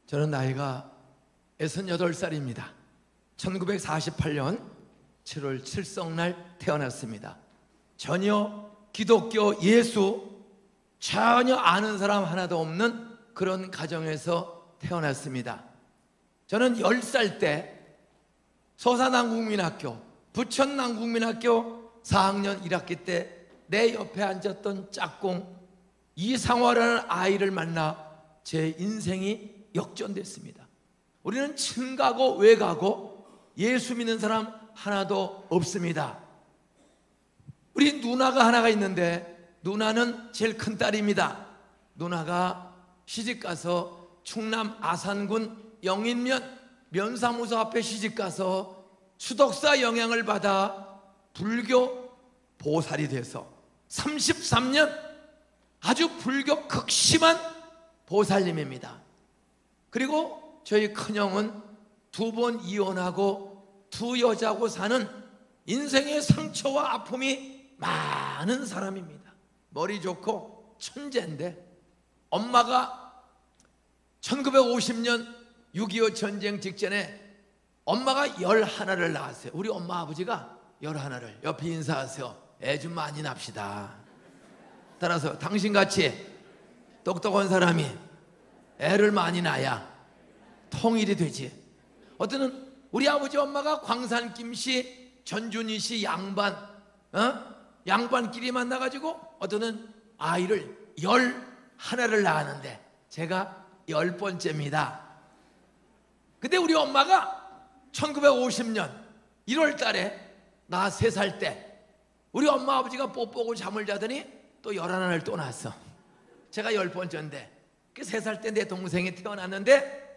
저는 나이가 68살입니다. 1948년 7월 칠성날 태어났습니다. 전혀 기독교 예수 전혀 아는 사람 하나도 없는 그런 가정에서 태어났습니다. 저는 10살 때 서산한국민학교, 부천한국민학교 4학년 1학기 때 내 옆에 앉았던 짝꿍 이상화라는 아이를 만나 제 인생이 역전됐습니다. 우리는 친가고 외가고 예수 믿는 사람 하나도 없습니다. 우리 누나가 하나가 있는데 누나는 제일 큰 딸입니다. 누나가 시집가서 충남 아산군 영인면 면사무소 앞에 시집가서 수덕사 영향을 받아 불교 보살이 돼서 33년 아주 불교 극심한 보살님입니다. 그리고 저희 큰형은 2번 이혼하고 2 여자하고 사는 인생의 상처와 아픔이 많은 사람입니다. 머리 좋고 천재인데 엄마가 1950년 6.25 전쟁 직전에 엄마가 11을 낳았어요. 우리 엄마 아버지가 11을. 옆에 인사하세요. 애 좀 많이 납시다. 따라서 당신같이 똑똑한 사람이 애를 많이 낳아야 통일이 되지. 어떤 우리 아버지 엄마가 광산 김씨, 전준희 씨 양반, 양반끼리 만나가지고 어떤 아이를 11을 낳았는데 제가 10번째입니다. 근데 우리 엄마가 1950년 1월 달에 나 3살 때 우리 엄마 아버지가 뽀뽀고 잠을 자더니 또 11을 또 낳았어. 제가 10번째인데 그 3살 때 내 동생이 태어났는데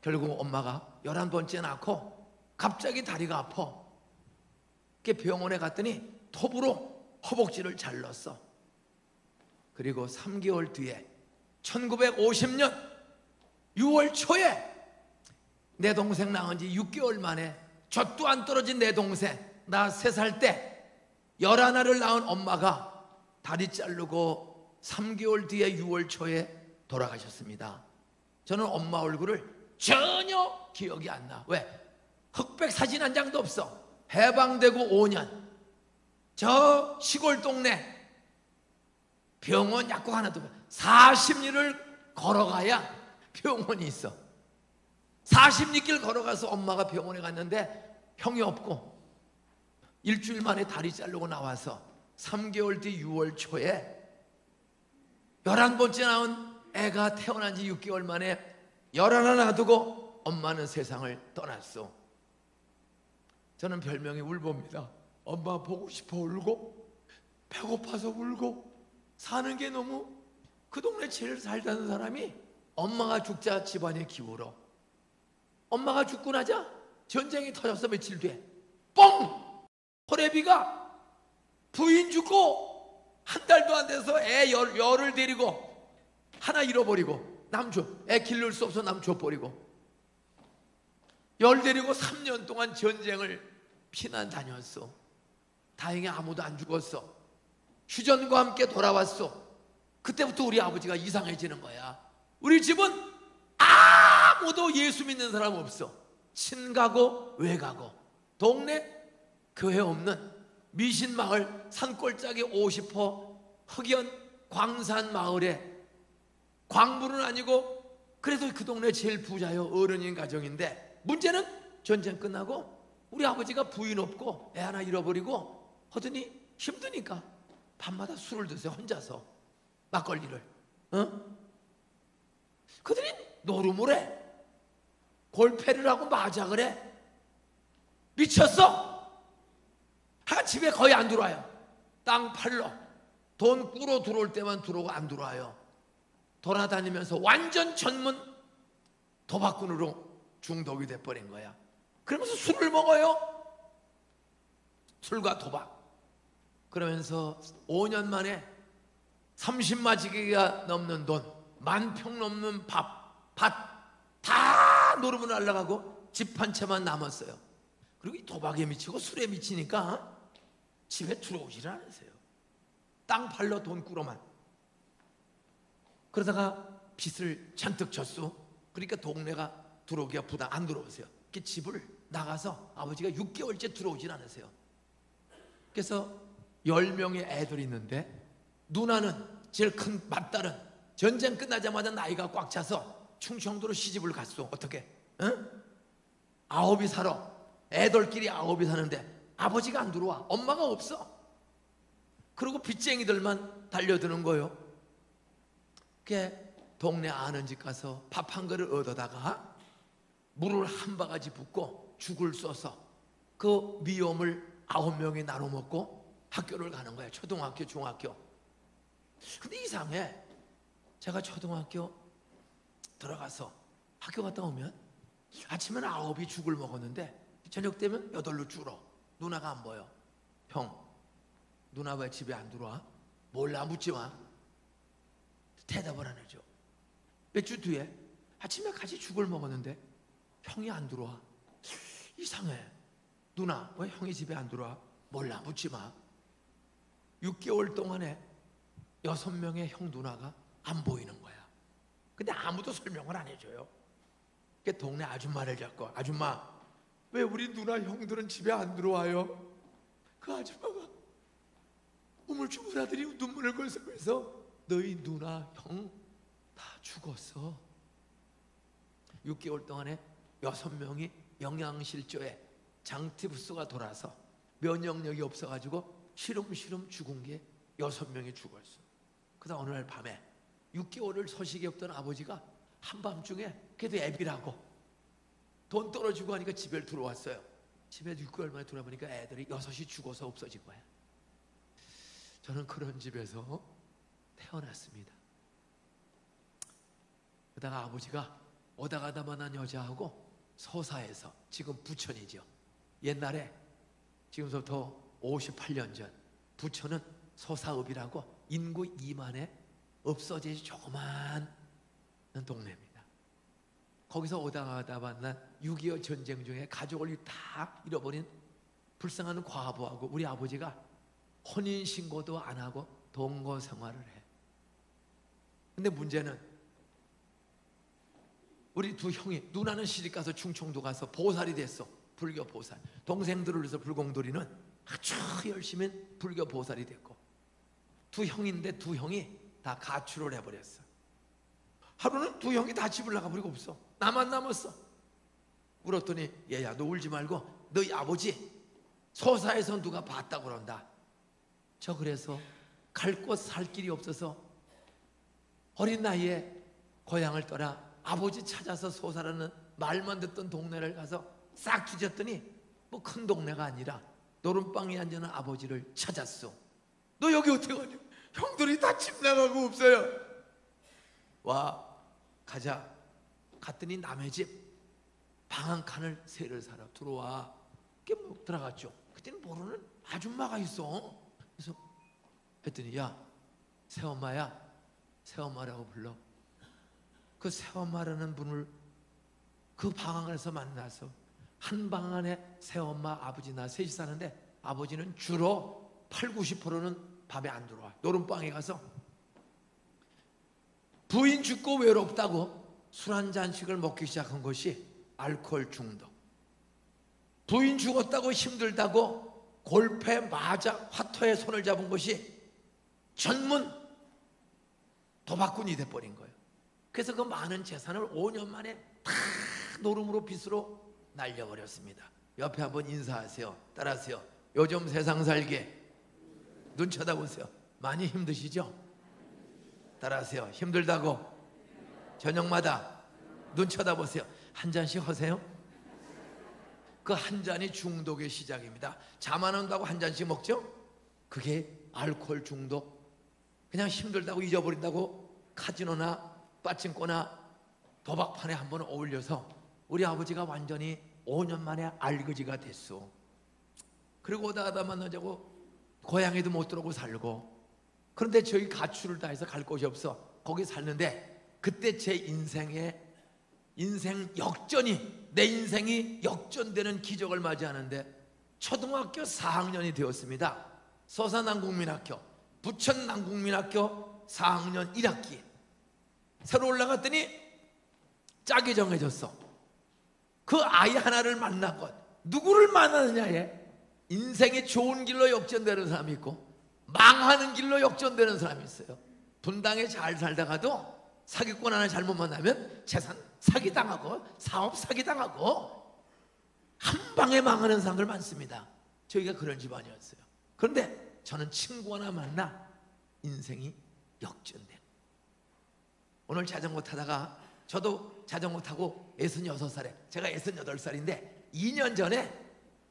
결국 엄마가 11번째 낳고 갑자기 다리가 아파. 그 병원에 갔더니 톱으로 허벅지를 잘랐어. 그리고 3개월 뒤에 1950년 6월 초에 내 동생 낳은 지 6개월 만에 젖도 안 떨어진 내 동생 나 3살 때 11을 낳은 엄마가 다리 자르고 3개월 뒤에 6월 초에 돌아가셨습니다. 저는 엄마 얼굴을 전혀 기억이 안 나. 왜? 흑백 사진 한 장도 없어. 해방되고 5년 저 시골 동네 병원 약국 하나도 없어. 40리를 걸어가야 병원이 있어. 40리길 걸어가서 엄마가 병원에 갔는데 형이 없고 일주일 만에 다리 자르고 나와서 3개월 뒤 6월 초에 11번째 낳은 애가 태어난 지 6개월 만에 11 놔두고 엄마는 세상을 떠났어. 저는 별명이 울보입니다. 엄마 보고 싶어 울고 배고파서 울고 사는 게 너무 그 동네 제일 잘 사는 사람이 엄마가 죽자 집안이 기울어. 엄마가 죽고 나자 전쟁이 터졌어. 며칠 뒤에 뻥! 호래비가 부인 죽고 한 달도 안 돼서 애 열을 데리고 하나 잃어버리고 애 기를 수 없어 남 줘버리고 열 데리고 3년 동안 전쟁을 피난 다녔어. 다행히 아무도 안 죽었어. 휴전과 함께 돌아왔어. 그때부터 우리 아버지가 이상해지는 거야. 우리 집은 아무도 예수 믿는 사람 없어. 친가고 외가고 동네 교회 없는 미신마을 산골짜기 50% 흑연 광산 마을에 광부는 아니고 그래도 그 동네 제일 부자요. 어른인 가정인데 문제는 전쟁 끝나고 우리 아버지가 부인 없고 애 하나 잃어버리고 하더니 힘드니까 밤마다 술을 드세요. 혼자서 막걸리를. 그들이 노름을 해. 골패를 하고 마작을 해. 미쳤어. 집에 거의 안 들어와요. 땅 팔러 돈 꾸러 들어올 때만 들어오고 안 들어와요. 돌아다니면서 완전 전문 도박꾼으로 중독이 돼버린 거야. 그러면서 술을 먹어요. 술과 도박. 그러면서 5년 만에 30마지기가 넘는 돈, 10,000평 넘는 밭 다 노름을 날라가고 집 한 채만 남았어요. 그리고 이 도박에 미치고 술에 미치니까 집에 들어오지를 않으세요. 땅 팔러 돈 꾸러만. 그러다가 빚을 잔뜩 졌어. 그러니까 동네가 들어오기가 부담 안 들어오세요. 그 집을 나가서 아버지가 6개월째 들어오질 않으세요. 그래서 10명의 애들이 있는데 누나는 제일 큰 맏딸은 전쟁 끝나자마자 나이가 꽉 차서 충청도로 시집을 갔어. 어떻게? 응? 9이 살아. 애들끼리 9이 사는데 아버지가 안 들어와. 엄마가 없어. 그리고 빚쟁이들만 달려드는 거예요. 그게 동네 아는 집 가서 밥 한 그릇 얻어다가 물을 한 바가지 붓고 죽을 써서 그 미움을 9명이 나눠 먹고 학교를 가는 거예요. 초등학교, 중학교. 근데 이상해. 제가 초등학교 들어가서 학교 갔다 오면 아침에는 9이 죽을 먹었는데 저녁 되면 8로 줄어. 누나가 안 보여. 형, 누나 왜 집에 안 들어와? 몰라, 묻지 마. 대답을 안 해줘. 몇 주 뒤에 아침에 같이 죽을 먹었는데 형이 안 들어와. 이상해. 누나 왜 형이 집에 안 들어와? 몰라, 묻지 마. 6개월 동안에 6명의 형 누나가 안 보이는 거야. 근데 아무도 설명을 안 해줘요. 그 동네 아줌마를 잡고, 아줌마 왜 우리 누나 형들은 집에 안 들어와요? 그 아줌마가 우물쭈물하더니 눈물을 걸썩거려서 너희 누나 형 다 죽었어. 6개월 동안에 6명이 영양실조에 장티푸스가 돌아서 면역력이 없어가지고 시름시름 죽은 게 6명이 죽었어. 그다음 어느 날 밤에 6개월을 소식이 없던 아버지가 한밤중에 그래도 애비라고 돈 떨어지고 하니까 집에 들어왔어요. 집에 6개월 만에 돌아보니까 애들이 6이 죽어서 없어진 거야. 저는 그런 집에서 태어났습니다. 그러다가 아버지가 오다 가다 만난 여자하고 서사에서, 지금 부천이죠. 옛날에 지금부터 58년 전 부천은 서사읍이라고 인구 2만에 없어진 조그만 동네입니다. 거기서 오다 가다 만난 6.25 전쟁 중에 가족을 다 잃어버린 불쌍한 과부하고 우리 아버지가 혼인신고도 안 하고 동거 생활을 해. 근데 문제는 우리 두 형이, 누나는 시집가서 충청도 가서 보살이 됐어. 불교 보살. 동생들을 위해서 불공들이는 아주 열심히 불교 보살이 됐고, 두 형인데 두 형이 다 가출을 해버렸어. 하루는 두 형이 다 집을 나가버리고 없어. 나만 남았어. 울었더니 얘야 너 울지 말고 너희 아버지 서사에서 누가 봤다고 그런다. 저 그래서 갈 곳 살 길이 없어서 어린 나이에 고향을 떠나 아버지 찾아서 소사라는 말만 듣던 동네를 가서 싹 뒤졌더니 뭐 큰 동네가 아니라 노름방에 앉는 아버지를 찾았어. 너 여기 어떻게 가냐? 형들이 다 집 나가고 없어요. 와 가자. 갔더니 남의 집 방 한 칸을 새를 사러 들어와. 그게 뭐 들어갔죠. 그때는 모르는 아줌마가 있어. 그래서 했더니 야 새엄마야, 새엄마라고 불러. 그 새엄마라는 분을 그 방 안에서 만나서 한 방 안에 새엄마, 아버지, 나 셋이 사는데 아버지는 주로 80~90%는 밤에 안 들어와. 노름방에 가서 부인 죽고 외롭다고 술 한 잔씩을 먹기 시작한 것이 알코올 중독. 부인 죽었다고 힘들다고 골패, 마자, 화토에 손을 잡은 것이 전문 도박꾼이 돼버린 거예요. 그래서 그 많은 재산을 5년 만에 다 노름으로 빚으로 날려버렸습니다. 옆에 한번 인사하세요. 따라하세요. 요즘 세상 살기 눈 쳐다보세요. 많이 힘드시죠? 따라하세요. 힘들다고 저녁마다 눈 쳐다보세요. 한 잔씩 하세요. 그 한 잔이 중독의 시작입니다. 잠 안 온다고 한 잔씩 먹죠? 그게 알코올 중독. 그냥 힘들다고 잊어버린다고 카지노나 빠칭코나 도박판에 한번 어울려서 우리 아버지가 완전히 5년 만에 알거지가 됐어. 그리고 오다 가다 만나자고 고향에도 못 들어오고 살고. 그런데 저희 가출을 다 해서 갈 곳이 없어. 거기 살는데 그때 제 인생 역전이, 내 인생이 역전되는 기적을 맞이하는데 초등학교 4학년이 되었습니다. 서산남국민학교, 부천남국민학교 4학년 1학기 새로 올라갔더니 짝이 정해졌어. 그 아이 하나를 만난 것. 누구를 만나느냐에 인생이 좋은 길로 역전되는 사람이 있고 망하는 길로 역전되는 사람이 있어요. 분당에 잘 살다가도 사기꾼 하나 잘못 만나면 재산 사기당하고 사업 사기당하고 한 방에 망하는 사람들 많습니다. 저희가 그런 집안이었어요. 그런데 저는 친구 하나 만나 인생이 역전돼. 오늘 자전거 타다가 저도 자전거 타고 66살에 제가 68살인데 2년 전에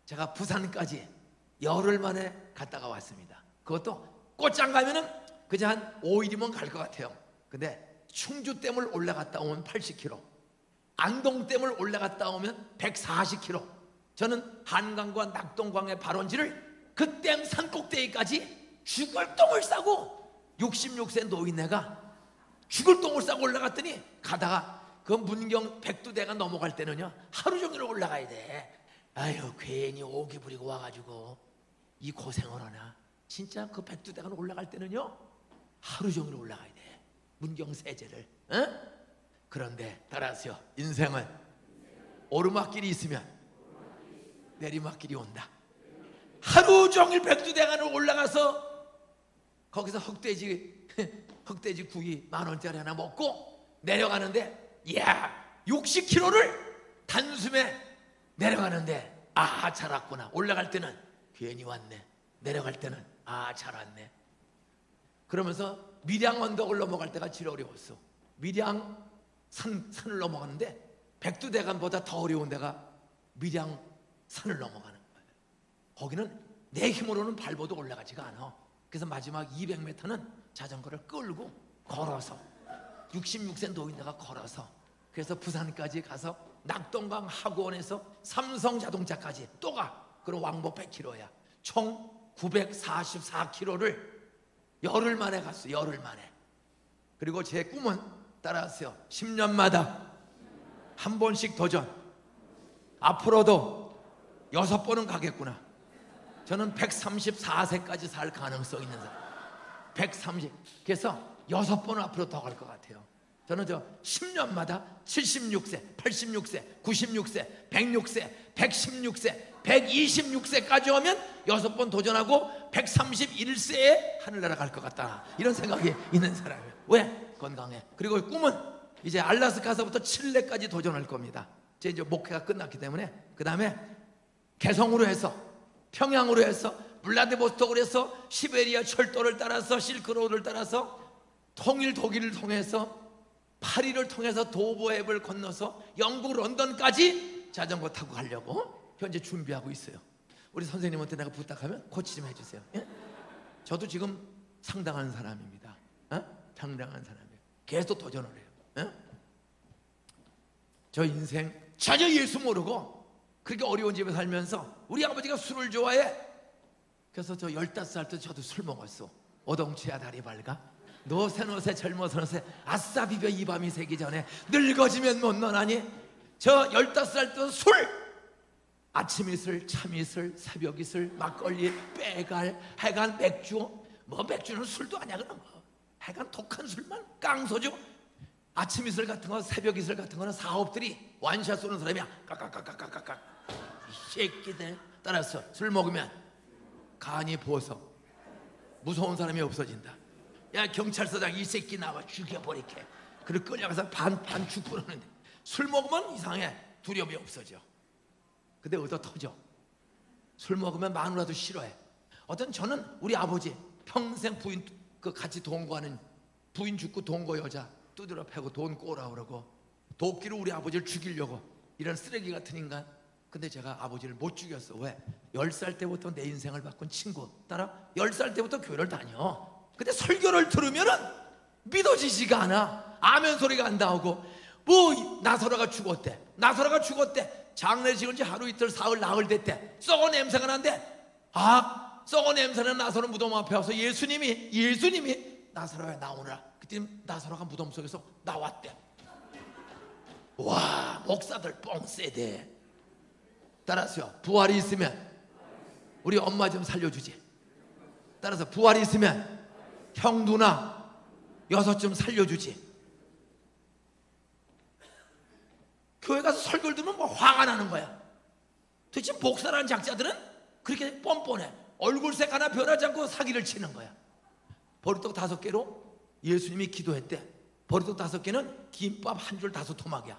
제가 부산까지 열흘 만에 갔다가 왔습니다. 그것도 꽃장 가면은 그저 한 5일이면 갈 것 같아요. 근데 충주댐을 올라갔다 오면 80km, 안동댐을 올라갔다 오면 140km. 저는 한강과 낙동강의 발원지를 그 댐 산꼭대기까지 죽을 똥을 싸고 66세 노인네가 죽을 똥을 싸고 올라갔더니 가다가 그 문경 백두대가 넘어갈 때는요 하루 종일 올라가야 돼. 아유 괜히 오기 부리고 와가지고 이 고생을 하나. 진짜 그 백두대간 올라갈 때는요 하루 종일 올라가야 돼. 문경 세제를. 그런데 따라하세요. 인생은 오르막길이 있으면 내리막길이 온다. 하루 종일 백두대간을 올라가서 거기서 흑돼지 구이 10,000원짜리 하나 먹고 내려가는데, 이야 60km를 단숨에 내려가는데 아 잘 왔구나. 올라갈 때는 괜히 왔네, 내려갈 때는 아 잘 왔네. 그러면서 밀양 언덕을 넘어갈 때가 제일 어려웠어. 밀양 산을 넘어가는데 백두대간보다 더 어려운 데가 밀양 산을 넘어가는 거예요. 거기는 내 힘으로는 밟아도 올라가지가 않아. 그래서 마지막 200m는 자전거를 끌고 걸어서 66세 노인네가 걸어서 그래서 부산까지 가서 낙동강 하구원에서 삼성자동차까지 또 가. 그럼 왕복 100km야. 총 944km를 열흘 만에 갔어요. 열흘 만에. 그리고 제 꿈은 따라하세요. 10년마다 한 번씩 도전. 앞으로도 6번은 가겠구나. 저는 134세까지 살 가능성 있는 사람. 130. 그래서 6번 앞으로 더 갈 것 같아요. 저는 10년마다 76세, 86세, 96세, 106세, 116세, 126세까지 오면 6번 도전하고 131세에 하늘나라 갈 것 같다. 이런 생각이 있는 사람이에요. 왜? 건강해. 그리고 꿈은 이제 알라스카서부터 칠레까지 도전할 겁니다. 제 이제 목회가 끝났기 때문에 그 다음에 개성으로 해서 평양으로 해서 블라디보스톡으로 해서 시베리아 철도를 따라서 실크로드를 따라서 통일 독일을 통해서 파리를 통해서 도보앱을 건너서 영국 런던까지 자전거 타고 가려고 현재 준비하고 있어요. 우리 선생님한테 내가 부탁하면 코치 좀 해주세요. 예? 저도 지금 상당한 사람입니다. 상당한 사람이에요. 계속 도전을 해요. 예? 저 인생 전혀 예수 모르고 그렇게 어려운 집에 살면서 우리 아버지가 술을 좋아해. 그래서 저 15살 때 저도 술 먹었어. 오동치야 다리 밝아. 너 새노새 젊어서노새 아싸 비벼 이 밤이 새기 전에 늙어지면 못 너나니. 저 15살 때 술 아침 이슬, 참 이슬, 새벽 이슬, 막걸리, 빼갈, 하여간 맥주. 뭐 맥주는 술도 아니야 그런 거. 하여간 독한 술만 깡소주. 아침 이슬 같은 거, 새벽 이슬 같은 거는 사업들이 완샷 쏘는 사람이야. 깍깍깍깍깍깍. 이 새끼들 따라서 술 먹으면 간이 부어서 무서운 사람이 없어진다. 야 경찰서장 이 새끼 나와 죽여버리게. 그리고 끌려가서 반 죽고 그러는데 술 먹으면 이상해. 두려움이 없어져. 근데 얻어 터져. 술 먹으면 마누라도 싫어해. 어떤 저는 우리 아버지 평생 부인 그 같이 동거하는 부인 죽고 동거 여자 두드려 패고 돈 꼬라 그러고 도끼로 우리 아버지를 죽이려고 이런 쓰레기 같은 인간. 근데 제가 아버지를 못 죽였어. 왜? 10살 때부터 내 인생을 바꾼 친구 따라 10살 때부터 교회를 다녀. 근데 설교를 들으면은 믿어지지가 않아. 아멘 소리가 안 나오고 뭐 나사로가 죽었대. 나사로가 죽었대. 장례식을 지 하루 이틀 사흘 나흘 됐대. 썩어 냄새가 난대. 아 썩어 냄새는 나사로 무덤 앞에 와서 예수님이 나사로야 나오느라. 그때 나사로가 무덤 속에서 나왔대. 와 목사들 뻥 세대. 따라서요 부활이 있으면 우리 엄마 좀 살려주지. 따라서 부활이 있으면 형 누나 6 좀 살려주지. 교회 가서 설교를 들으면 뭐 화가 나는 거야. 도대체 목사라는 작자들은 그렇게 뻔뻔해. 얼굴색 하나 변하지 않고 사기를 치는 거야. 보리떡 5개로 예수님이 기도했대. 보리떡 5개는 김밥 한 줄 5토막이야.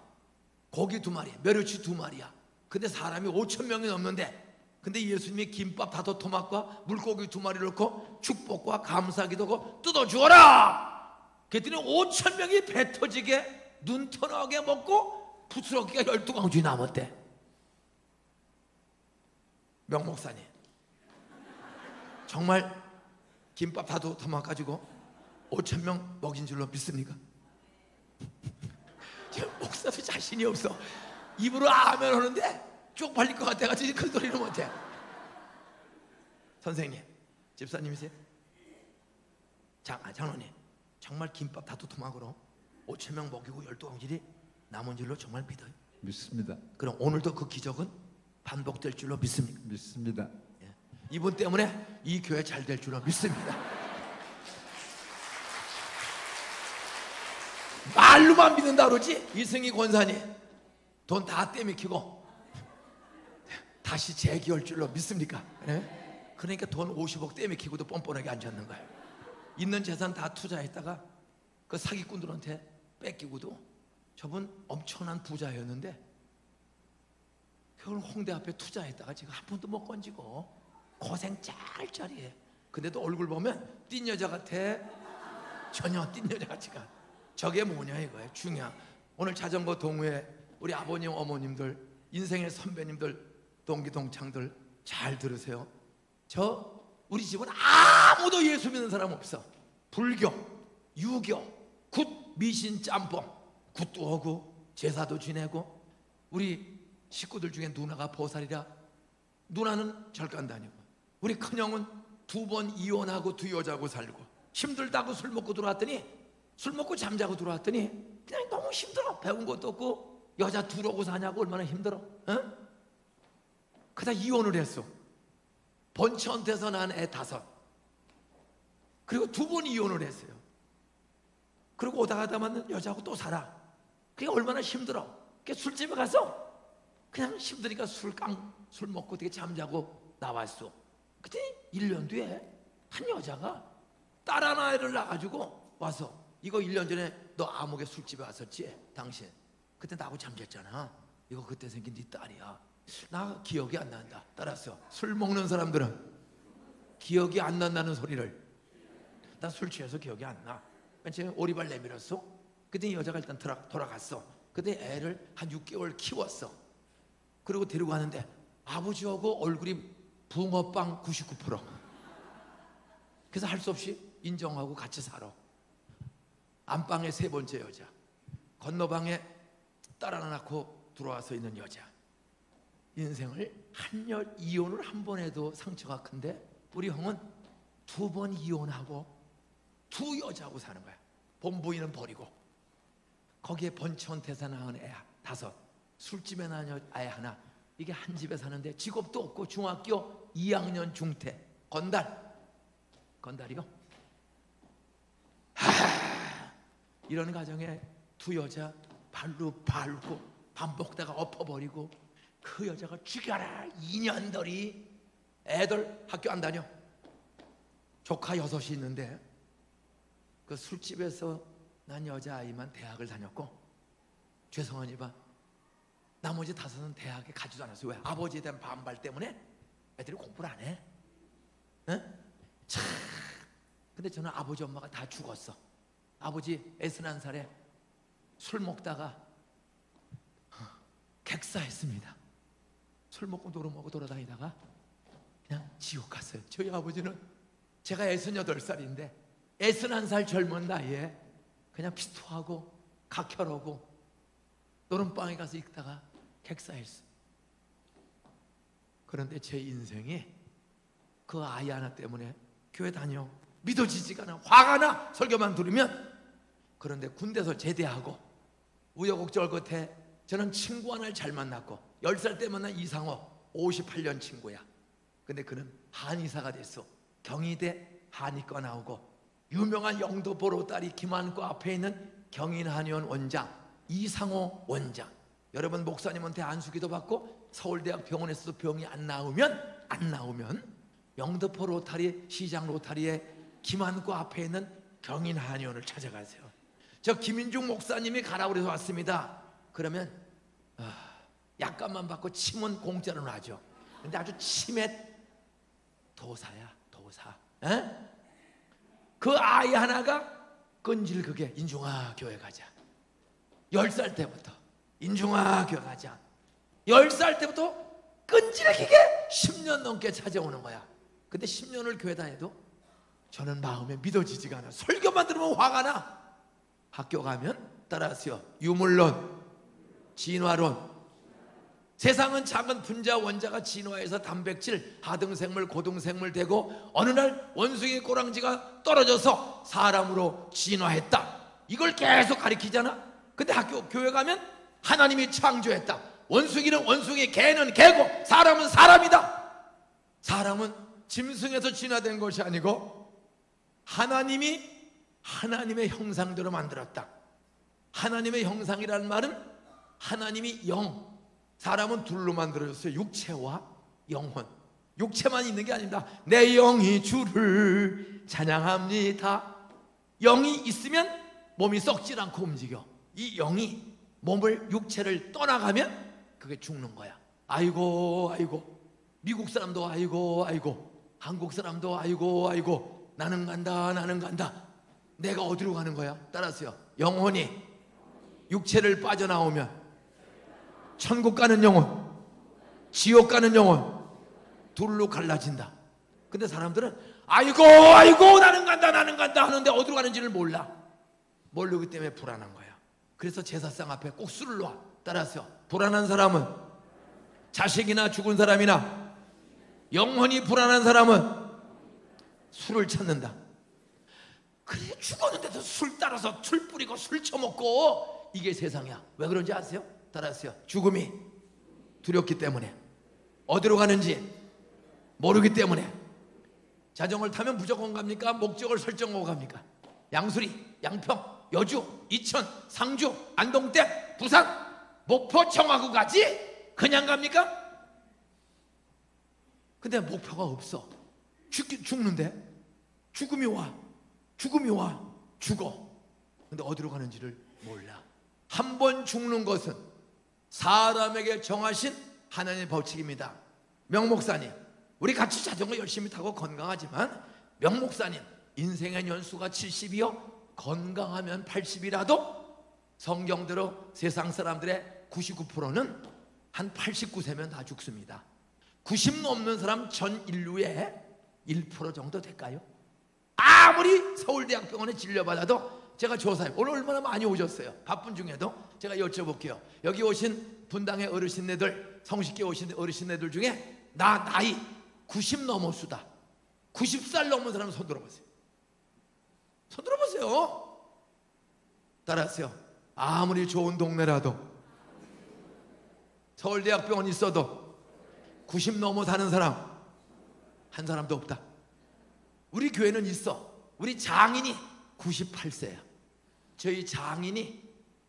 고기 2마리, 멸치 2마리야. 근데 사람이 5,000명이 넘는데, 근데 예수님이 김밥 5토막과 물고기 2마리를 넣고 축복과 감사기도고 뜯어 주어라. 그랬더니 5,000명이 배 터지게 눈 터나게 먹고 부스러기가 12광주이 남았대. 명목사님, 정말 김밥 5토막 가지고 5,000명 먹인 줄로 믿습니까? 목사도 자신이 없어. 입으로 아멘 하는데 쪽팔릴 것 같아가지고 큰 소리는 못해. 선생님, 집사님이세요? 장로님, 정말 김밥 5토막으로 5,000명 먹이고 12광질이 남은 줄로 정말 믿어요? 믿습니다. 그럼 오늘도 그 기적은 반복될 줄로 믿습니까? 믿습니다. 예. 이분 때문에 이 교회 잘 될 줄로 믿습니다. 말로만 믿는다 그러지. 이승희 권사님 돈 다 떼미키고 다시 재기할 줄로 믿습니까? 네? 그러니까 돈 50억 떼미키고도 뻔뻔하게 앉았는 거예요. 있는 재산 다 투자했다가 그 사기꾼들한테 뺏기고도 저분 엄청난 부자였는데 그걸 홍대 앞에 투자했다가 지금 한 푼도 못 건지고 고생 짤짤이해. 근데도 얼굴 보면 뛴 여자 같아. 전혀 뛴 여자 같지가. 저게 뭐냐 이거예요. 중요한. 오늘 자전거 동호회 우리 아버님 어머님들 인생의 선배님들 동기 동창들 잘 들으세요. 우리 집은 아무도 예수 믿는 사람 없어. 불교, 유교, 굿, 미신, 짬뽕, 굿도 하고 제사도 지내고. 우리 식구들 중에 누나가 보살이라 누나는 절간 다니고, 우리 큰형은 2번 이혼하고 2여자하고 살고 힘들다고 술 먹고 들어왔더니, 술 먹고 잠자고 들어왔더니 그냥 너무 힘들어. 배운 것도 없고 여자 2하고 사냐고 얼마나 힘들어. 어? 그러다 이혼을 했어. 번치한테서 난 애 5. 그리고 2번 이혼을 했어요. 그리고 오다 가다 만난 여자하고 또 살아. 그게 얼마나 힘들어. 술집에 가서 그냥 힘드니까 술 먹고 되게 잠자고 나왔어. 그때 1년 뒤에 한 여자가 딸 하나를 낳아가지고 와서, 이거 1년 전에 너 암흑에 술집에 왔었지? 당신 그때 나하고 잠잤잖아. 이거 그때 생긴 네 딸이야. 나 기억이 안 난다. 따라서 술 먹는 사람들은 기억이 안 난다는 소리를, 나 술 취해서 기억이 안 나. 제가 오리발 내밀었어. 그때 여자가 일단 돌아갔어. 그때 애를 한 6개월 키웠어. 그리고 데리고 가는데 아버지하고 얼굴이 붕어빵 99%. 그래서 할 수 없이 인정하고 같이 살아. 안방에 3번째 여자, 건너방에 딸 하나 낳고 들어와서 있는 여자. 인생을 이혼을 한 번 해도 상처가 큰데 우리 형은 2번 이혼하고 2 여자하고 사는 거야. 본부인은 버리고. 거기에 번천 태사 낳은 애 5, 술집에 낳은 애 하나. 이게 한 집에 사는데 직업도 없고 중학교 2학년 중퇴. 건달이요. 이런 가정에 2 여자 발로 밟고 밥 먹다가 엎어버리고, 그 여자가 죽여라 2년들이 애들 학교 안 다녀. 조카 6이 있는데 그 술집에서 난 여자아이만 대학을 다녔고, 죄송하니까 나머지 5은 대학에 가지도 않았어요. 왜? 아버지에 대한 반발 때문에 애들이 공부를 안 해. 응? 참. 근데 저는 아버지 엄마가 다 죽었어. 아버지 61살에 술 먹다가 객사했습니다. 술 먹고 노름 먹고 돌아다니다가 그냥 지옥 갔어요. 저희 아버지는 제가 68살인데 61살 젊은 나이에 그냥 피토하고 각혈하고 노름방에 가서 있다가 객사했어. 그런데 제 인생이 그 아이 하나 때문에 교회 다녀. 믿어지지가 않아. 화가 나. 설교만 들으면. 그런데 군대에서 제대하고 우여곡절 끝에 저는 친구 하나를 잘 만났고, 10살 때 만난 이상호 58년 친구야. 근데 그는 한의사가 됐어. 경희대 한의과 나오고, 유명한 영도 보로 딸이 김한과 앞에 있는 경인한의원 원장 이상호 원장. 여러분 목사님한테 안수기도 받고 서울대학 병원에서도 병이 안 나오면 영등포 로타리 시장 로타리에 김한구 앞에 있는 경인 한의원을 찾아가세요. 저 김인중 목사님이 가라고 해서 왔습니다. 그러면 약값만 받고 침은 공짜로 놔줘. 근데 아주 치매 도사야, 도사. 에? 그 아이 하나가 끈질기게 인중아 교회 가자. 10살 때부터 인중아 교회 가자. 10살 때부터 끈질기게 10년 넘게 찾아오는 거야. 근데 10년을 교회 다녀도 저는 마음에 믿어지지가 않아. 설교만 들으면 화가 나. 학교 가면 따라하세요. 유물론, 진화론. 세상은 작은 분자 원자가 진화해서 단백질, 하등생물, 고등생물 되고 어느 날 원숭이 꼬랑지가 떨어져서 사람으로 진화했다. 이걸 계속 가리키잖아. 근데 교회 가면 하나님이 창조했다. 원숭이는 원숭이, 개는 개고 사람은 사람이다. 사람은 짐승에서 진화된 것이 아니고 하나님이 하나님의 형상대로 만들었다. 하나님의 형상이라는 말은 하나님이 영, 사람은 둘로 만들어졌어요. 육체와 영혼. 육체만 있는 게 아닙니다. 내 영이 주를 찬양합니다. 영이 있으면 몸이 썩질 않고 움직여. 이 영이 몸을, 육체를 떠나가면 그게 죽는 거야. 아이고 아이고, 미국 사람도 아이고 아이고, 한국 사람도 아이고 아이고, 나는 간다 나는 간다. 내가 어디로 가는 거야? 따라서요. 영혼이 육체를 빠져나오면 천국 가는 영혼, 지옥 가는 영혼 둘로 갈라진다. 근데 사람들은 아이고 아이고 나는 간다 나는 간다 하는데 어디로 가는지를 몰라. 모르기 때문에 불안한 거야. 그래서 제사상 앞에 꼭 술을 놔. 따라서 불안한 사람은, 자식이나 죽은 사람이나 영혼이 불안한 사람은 술을 찾는다. 그래, 죽었는데도 술 따라서 술 뿌리고 술 처먹고, 이게 세상이야. 왜 그런지 아세요? 따라하세요. 죽음이 두렵기 때문에, 어디로 가는지 모르기 때문에. 자전거를 타면 무조건 갑니까? 목적을 설정하고 갑니까? 양수리, 양평, 여주, 이천, 상주, 안동댐, 부산, 목포, 청하고 가지? 그냥 갑니까? 근데 목표가 없어. 죽는데 죽음이 와, 죽음이 와, 죽어. 근데 어디로 가는지를 몰라. 한 번 죽는 것은 사람에게 정하신 하나님의 법칙입니다. 명목사님, 우리 같이 자전거 열심히 타고 건강하지만, 명목사님 인생의 연수가 70이요 건강하면 80이라도 성경대로 세상 사람들의 99%는 한 89세면 다 죽습니다. 90 넘는 사람 전 인류의 1% 정도 될까요? 아무리 서울대학병원에 진료받아도, 제가 조사해, 오늘 얼마나 많이 오셨어요. 바쁜 중에도 제가 여쭤볼게요. 여기 오신 분당의 어르신네들, 성식계 오신 어르신네들 중에 나이 90 넘었수다, 90살 넘은 사람 손 들어보세요. 손 들어보세요. 따라하세요. 아무리 좋은 동네라도, 서울대학병원 있어도 90 넘어 사는 사람 한 사람도 없다. 우리 교회는 있어. 우리 장인이 98세야. 저희 장인이,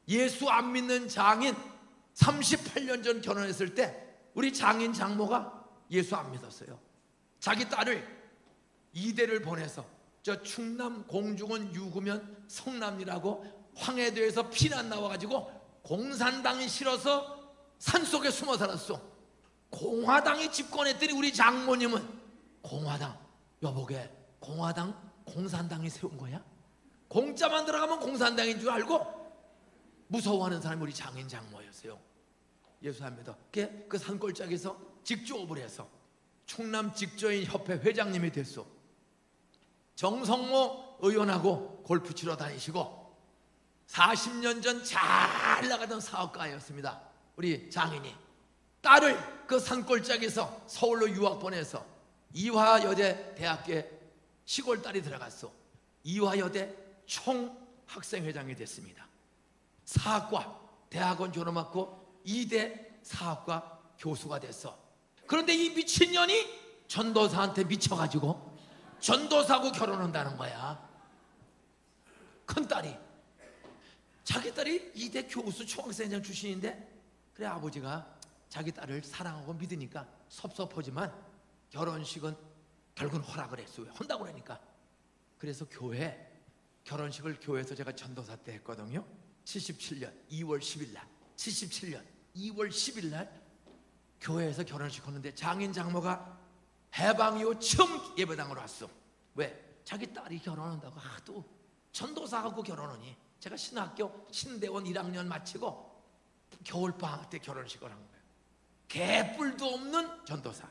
예수 안 믿는 장인, 38년 전 결혼했을 때 우리 장인 장모가 예수 안 믿었어요. 자기 딸을 이대를 보내서 저 충남 공주군 유구면 성남이라고 황해도에서 피난 나와가지고 공산당이 싫어서 산속에 숨어 살았어. 공화당이 집권했더니 우리 장모님은 공화당, 여보게 공화당 공산당이 세운 거야? 공짜만 들어가면 공산당인 줄 알고 무서워하는 사람이 우리 장인 장모였어요. 예수 안 믿어. 그 산골짜기에서 직조업을 해서 충남 직조인 협회 회장님이 됐어. 정성모 의원하고 골프 치러 다니시고 40년 전 잘 나가던 사업가였습니다. 우리 장인이 딸을 그 산골짜기에서 서울로 유학 보내서 이화여대 대학교에 시골 딸이 들어갔어. 이화여대 총학생회장이 됐습니다. 사학과 대학원 졸업하고 2대 사학과 교수가 됐어. 그런데 이 미친년이 전도사한테 미쳐가지고 전도사하고 결혼한다는 거야. 큰딸이, 자기 딸이 2대 교수 총학생회장 출신인데 그래 아버지가 자기 딸을 사랑하고 믿으니까 섭섭하지만 결혼식은 결국은 허락을 했어요. 왜 혼다고 그러니까. 그래서 결혼식을 교회에서 제가 전도사 때 했거든요. 77년 2월 10일 날 77년 2월 10일 날 교회에서 결혼식 하는데 장인 장모가 해방 이후 처음 예배당으로 왔어. 왜? 자기 딸이 결혼한다고 하도 전도사하고 결혼하니. 제가 신학교 신대원 1학년 마치고 겨울방학 때 결혼식을 한 거예요. 개뿔도 없는 전도사,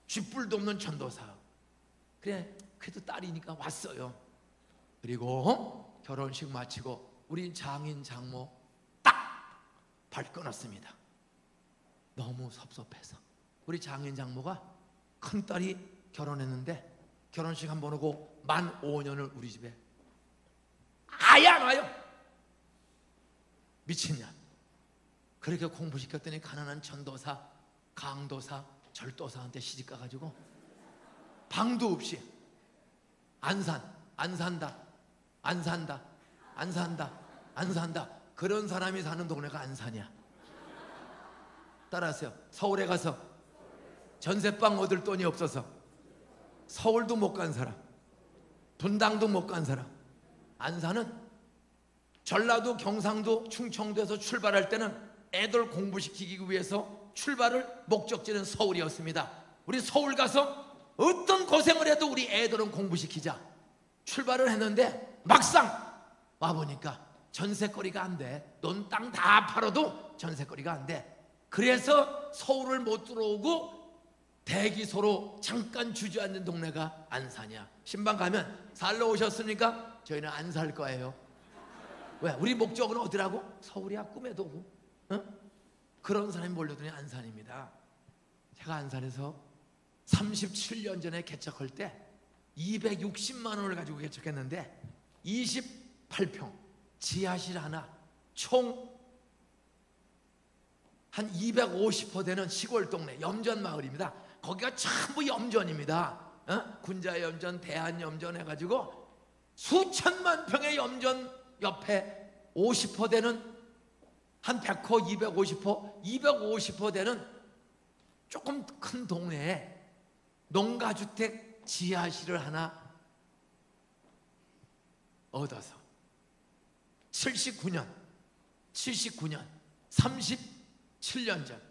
쥐뿔도 없는 전도사. 그래 그래도 딸이니까 왔어요. 그리고 결혼식 마치고 우리 장인 장모 딱 발 끊었습니다. 너무 섭섭해서. 우리 장인 장모가 큰딸이 결혼했는데 결혼식 한 번 오고 만 5년을 우리 집에 아예 안 와요. 미친년. 그렇게 공부시켰더니 가난한 전도사, 강도사, 절도사한테 시집가가지고 방도 없이 안 산다 그런 사람이 사는 동네가 안산이야. 따라하세요. 서울에 가서 전세방 얻을 돈이 없어서 서울도 못 간 사람, 분당도 못 간 사람. 안산은 전라도, 경상도, 충청도에서 출발할 때는 애들 공부시키기 위해서 출발을 목적지는 서울이었습니다. 우리 서울 가서 어떤 고생을 해도 우리 애들은 공부시키자 출발을 했는데 막상 와보니까 전세거리가 안 돼. 돈 땅 다 팔아도 전세거리가 안 돼. 그래서 서울을 못 들어오고 대기소로 잠깐 주저앉는 동네가 안산이야. 신방 가면 살러 오셨습니까? 저희는 안 살 거예요. 왜? 우리 목적은 어디라고? 서울이야. 꿈에도 오고. 응? 그런 사람이 몰려드니 안산입니다. 제가 안산에서 37년 전에 개척할 때 260만 원을 가지고 개척했는데 28평 지하실 하나 총 한 250호 되는 시골 동네 염전 마을입니다. 거기가 전부 염전입니다. 군자 염전, 대한 염전 해가지고 수천만 평의 염전 옆에 50호 되는 한 100호, 250호 되는 조금 큰 동네에 농가주택 지하실을 하나 얻어서 79년 37년 전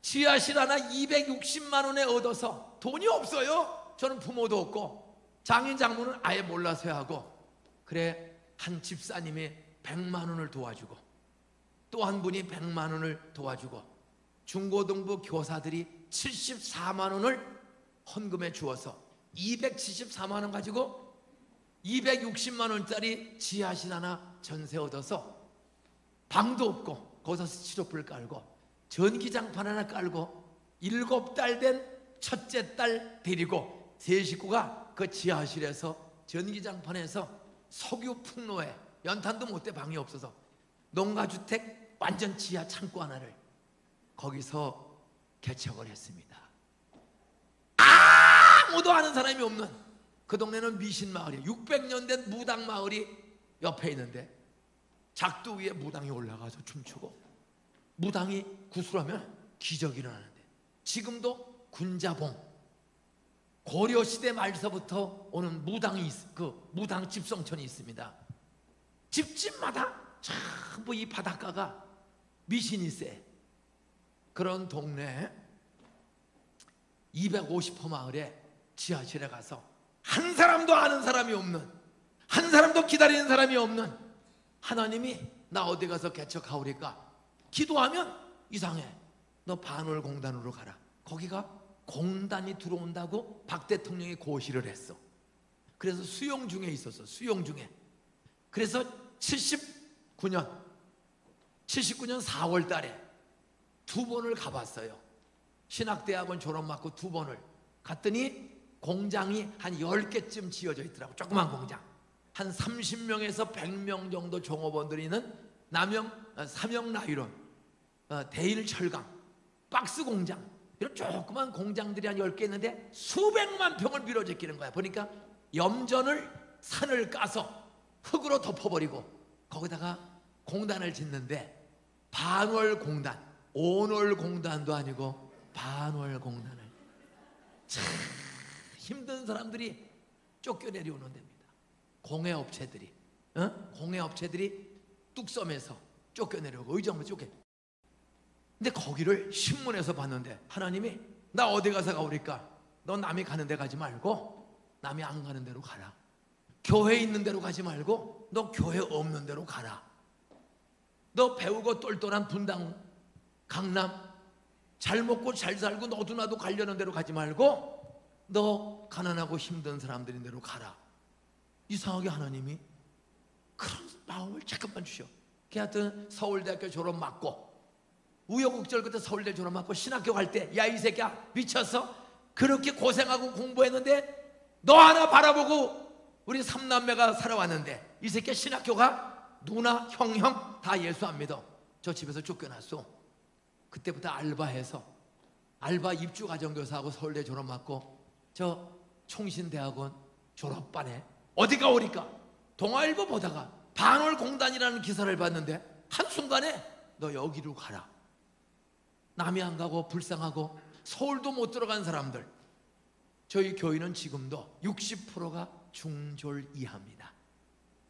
지하실 하나 260만 원에 얻어서 돈이 없어요. 저는 부모도 없고 장인 장모는 아예 몰라서 하고 그래 한 집사님이 100만 원을 도와주고 또 한 분이 100만 원을 도와주고 중고등부 교사들이 74만 원을 헌금해 주어서 274만 원 가지고 260만 원짜리 지하실 하나 전세 얻어서 방도 없고 거기서 스티로폼을 깔고 전기장판 하나 깔고 7달 된 첫째 딸 데리고 세 식구가 그 지하실에서 전기장판에서 석유 풍로에 연탄도 못 대 방이 없어서 농가주택 완전 지하 창고 하나를 거기서 개척을 했습니다. 아무도 아는 사람이 없는 그 동네는 미신마을이에요. 600년 된 무당마을이 옆에 있는데 작두 위에 무당이 올라가서 춤추고 무당이 구슬하면 기적이 일어나는데 지금도 군자봉 고려시대 말서부터 오는 무당이 그 무당 집성촌이 있습니다. 집집마다 전부 이 바닷가가 미신이 세. 그런 동네 250호 마을에 지하실에 가서 한 사람도 아는 사람이 없는 한 사람도 기다리는 사람이 없는 하나님이 나 어디 가서 개척하오리까 기도하면 이상해. 너 반월공단으로 가라. 거기가 공단이 들어온다고 박 대통령이 고시를 했어. 그래서 수용 중에 있었어. 수용 중에. 그래서 79년 4월 달에 2번을 가봤어요. 신학대학원 졸업 맞고 2번을 갔더니 공장이 한 10개쯤 지어져 있더라고. 조그만 공장. 한 30명에서 100명 정도 종업원들이 있는 삼형 나이론, 대일 철강, 박스 공장 이런 조그만 공장들이 한 10개 있는데 수백만 평을 밀어제끼는 거야. 보니까 염전을 산을 까서 흙으로 덮어버리고 거기다가 공단을 짓는데 반월공단, 온월공단도 아니고 반월공단을, 참 힘든 사람들이 쫓겨내려오는 데입니다. 공해업체들이, 공해업체들이 뚝섬에서 쫓겨내려고 의정부 쫓겨. 근데 거기를 신문에서 봤는데 하나님이 나 어디 가서 가오리까? 너 남이 가는 데 가지 말고 남이 안 가는 데로 가라. 교회 있는 데로 가지 말고 너 교회 없는 데로 가라. 너 배우고 똘똘한 분당, 강남 잘 먹고 잘 살고 너도 나도 가려는 데로 가지 말고 너 가난하고 힘든 사람들인 데로 가라. 이상하게 하나님이 그런 마음을 잠깐만 주셔. 걔한테 서울대학교 졸업 맞고 우여곡절 끝에 서울대 졸업 맞고 신학교 갈 때 야 이 새끼야 미쳤어? 그렇게 고생하고 공부했는데 너 하나 바라보고 우리 삼남매가 살아왔는데 이 새끼야 신학교가 누나 형 다 예수 안 믿어. 저 집에서 쫓겨났어. 그때부터 알바해서 알바 입주가정교사하고 서울대 졸업 맞고 저 총신대학원 졸업반에 어디가 오리까? 동아일보 보다가 반월공단이라는 기사를 봤는데 한순간에 너 여기로 가라. 남이 안 가고 불쌍하고 서울도 못 들어간 사람들. 저희 교회는 지금도 60%가 중졸 이하입니다.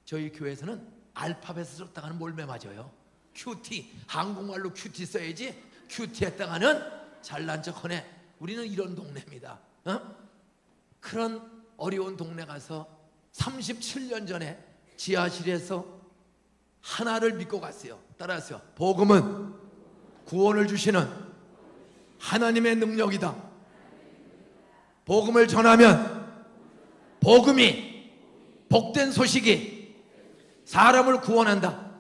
저희 교회에서는 알파벳을 썼다가는 몰매 맞아요. 큐티, 한국말로 큐티 써야지 큐티 했다가는 잘난 척하네. 우리는 이런 동네입니다. 그런 어려운 동네 가서 37년 전에 지하실에서 하나를 믿고 갔어요. 따라하세요. 복음은 구원을 주시는 하나님의 능력이다. 복음을 전하면 복음이, 복된 소식이 사람을 구원한다.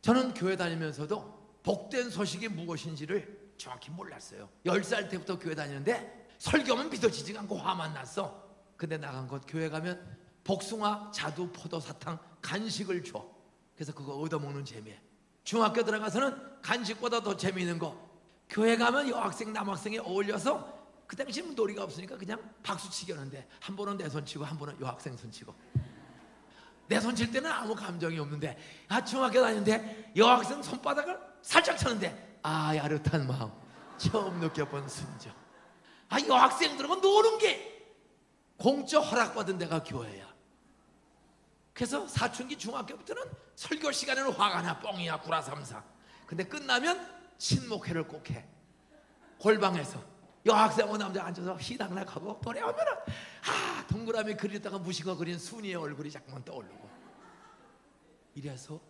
저는 교회 다니면서도 복된 소식이 무엇인지를 정확히 몰랐어요. 10살 때부터 교회 다니는데 설교만 믿어지지가 않고 화만 났어. 근데 나간 곳 교회 가면 복숭아, 자두, 포도, 사탕 간식을 줘. 그래서 그거 얻어먹는 재미에 중학교 들어가서는 간식보다 더 재미있는 거, 교회 가면 여학생 남학생이 어울려서 그 당시는 놀이가 없으니까 그냥 박수치기 하는데 한 번은 내 손치고 한 번은 여학생 손치고. 내 손칠 때는 아무 감정이 없는데 중학교 다니는데 여학생 손바닥을 살짝 쳤는데 야릇한 마음, 처음 느껴본 순정. 여학생들하고 노는 게 공짜 허락받은 데가 교회야. 그래서 사춘기 중학교부터는 설교 시간에는 화가 나. 뻥이야 구라삼사. 근데 끝나면 친목회를 꼭 해. 골방에서 여학생하고 남자 앉아서 희당락하고 노래하면은 동그라미 그리다가 무식어 그린 순이의 얼굴이 자꾸만 떠오르고. 이래서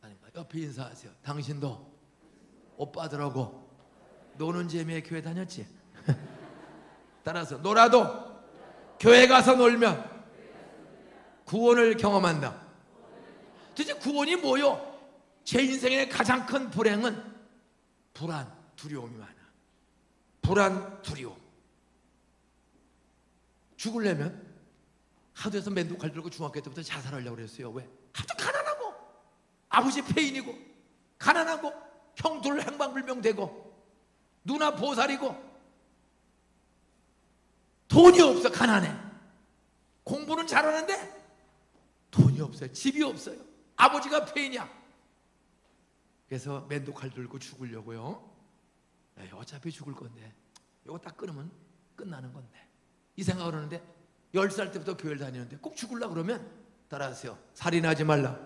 아닌가 옆에 인사하세요. 당신도 오빠들하고 노는 재미에 교회 다녔지? 따라서 놀아도 교회 가서 놀면 구원을 경험한다. 도대체 구원이 뭐요? 제 인생의 가장 큰 불행은 불안, 두려움이 많아. 불안, 두려움. 죽으려면 하도해서 맨두칼 들고 중학교 때부터 자살하려고 그랬어요. 왜? 하도 가난하고 아버지 폐인이고 가난하고 형 둘 행방불명되고 누나 보살이고 돈이 없어. 가난해. 공부는 잘하는데 돈이 없어요. 집이 없어요. 아버지가 폐인이야. 그래서 맨두칼 들고 죽으려고요. 어차피 죽을 건데 이거 딱 끊으면 끝나는 건데 이 생각을 하는데 10살 때부터 교회를 다니는데 꼭 죽으려고 그러면 따라하세요. 살인하지 말라.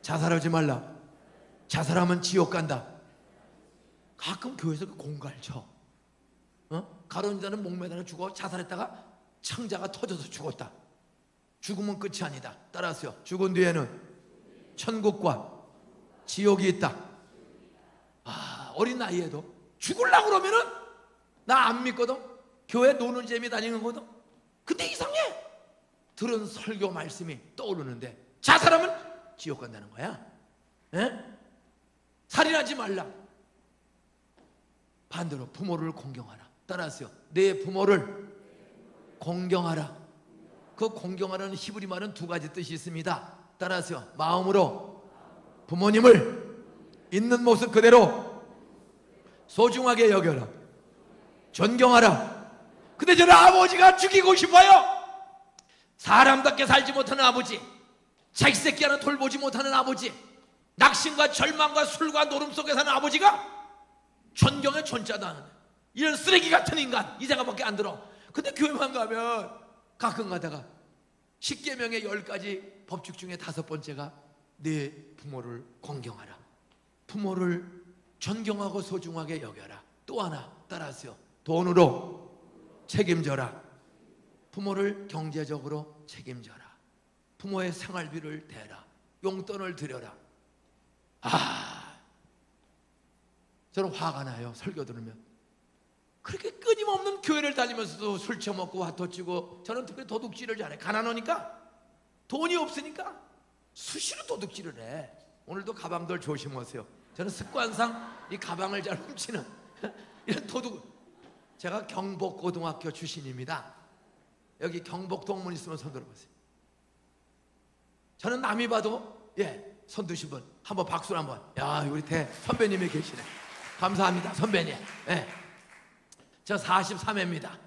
자살하지 말라. 자살하면 지옥 간다. 가끔 교회에서 공갈 쳐. 가론 자는 목매달아 죽어. 자살했다가 창자가 터져서 죽었다. 죽으면 끝이 아니다. 따라하세요. 죽은 뒤에는 천국과 지옥이 있다. 어린 나이에도 죽으려고 그러면은 나 안 믿거든. 교회 노는 재미 다니는 거든. 근데 이상해. 들은 설교 말씀이 떠오르는데 자살하면 지옥 간다는 거야. 살인하지 말라. 반대로 부모를 공경하라. 따라하세요. 내 부모를 공경하라. 그 공경하라는 히브리 말은 두 가지 뜻이 있습니다. 따라하세요. 마음으로 부모님을 있는 모습 그대로 소중하게 여겨라. 존경하라. 근데 저는 아버지가 죽이고 싶어요. 사람답게 살지 못하는 아버지, 자기 새끼 하나 돌보지 못하는 아버지, 낙심과 절망과 술과 노름 속에 사는 아버지가 존경의 존자도 하는 이런 쓰레기 같은 인간, 이 생각밖에 안 들어. 근데 교회만 가면 가끔 가다가 10계명의 10가지 법칙 중에 5번째가 네 부모를 공경하라, 부모를 존경하고 소중하게 여겨라. 또 하나 따라하세요. 돈으로 책임져라, 부모를 경제적으로 책임져라, 부모의 생활비를 대라, 용돈을 드려라. 저는 화가 나요. 설교 들으면 그렇게 끊임없는 교회를 다니면서도 술 처먹고 화토치고, 저는 특별히 도둑질을 잘해. 가난하니까, 돈이 없으니까 수시로 도둑질을 해. 오늘도 가방들 조심하세요. 저는 습관상 이 가방을 잘 훔치는 이런 도둑. 제가 경복고등학교 출신입니다. 여기 경복동문 있으면 손 들어보세요. 저는 남이 봐도 손 드신 분 한번 박수를 한번. 야, 우리 대 선배님이 계시네. 감사합니다, 선배님. 저 43회입니다.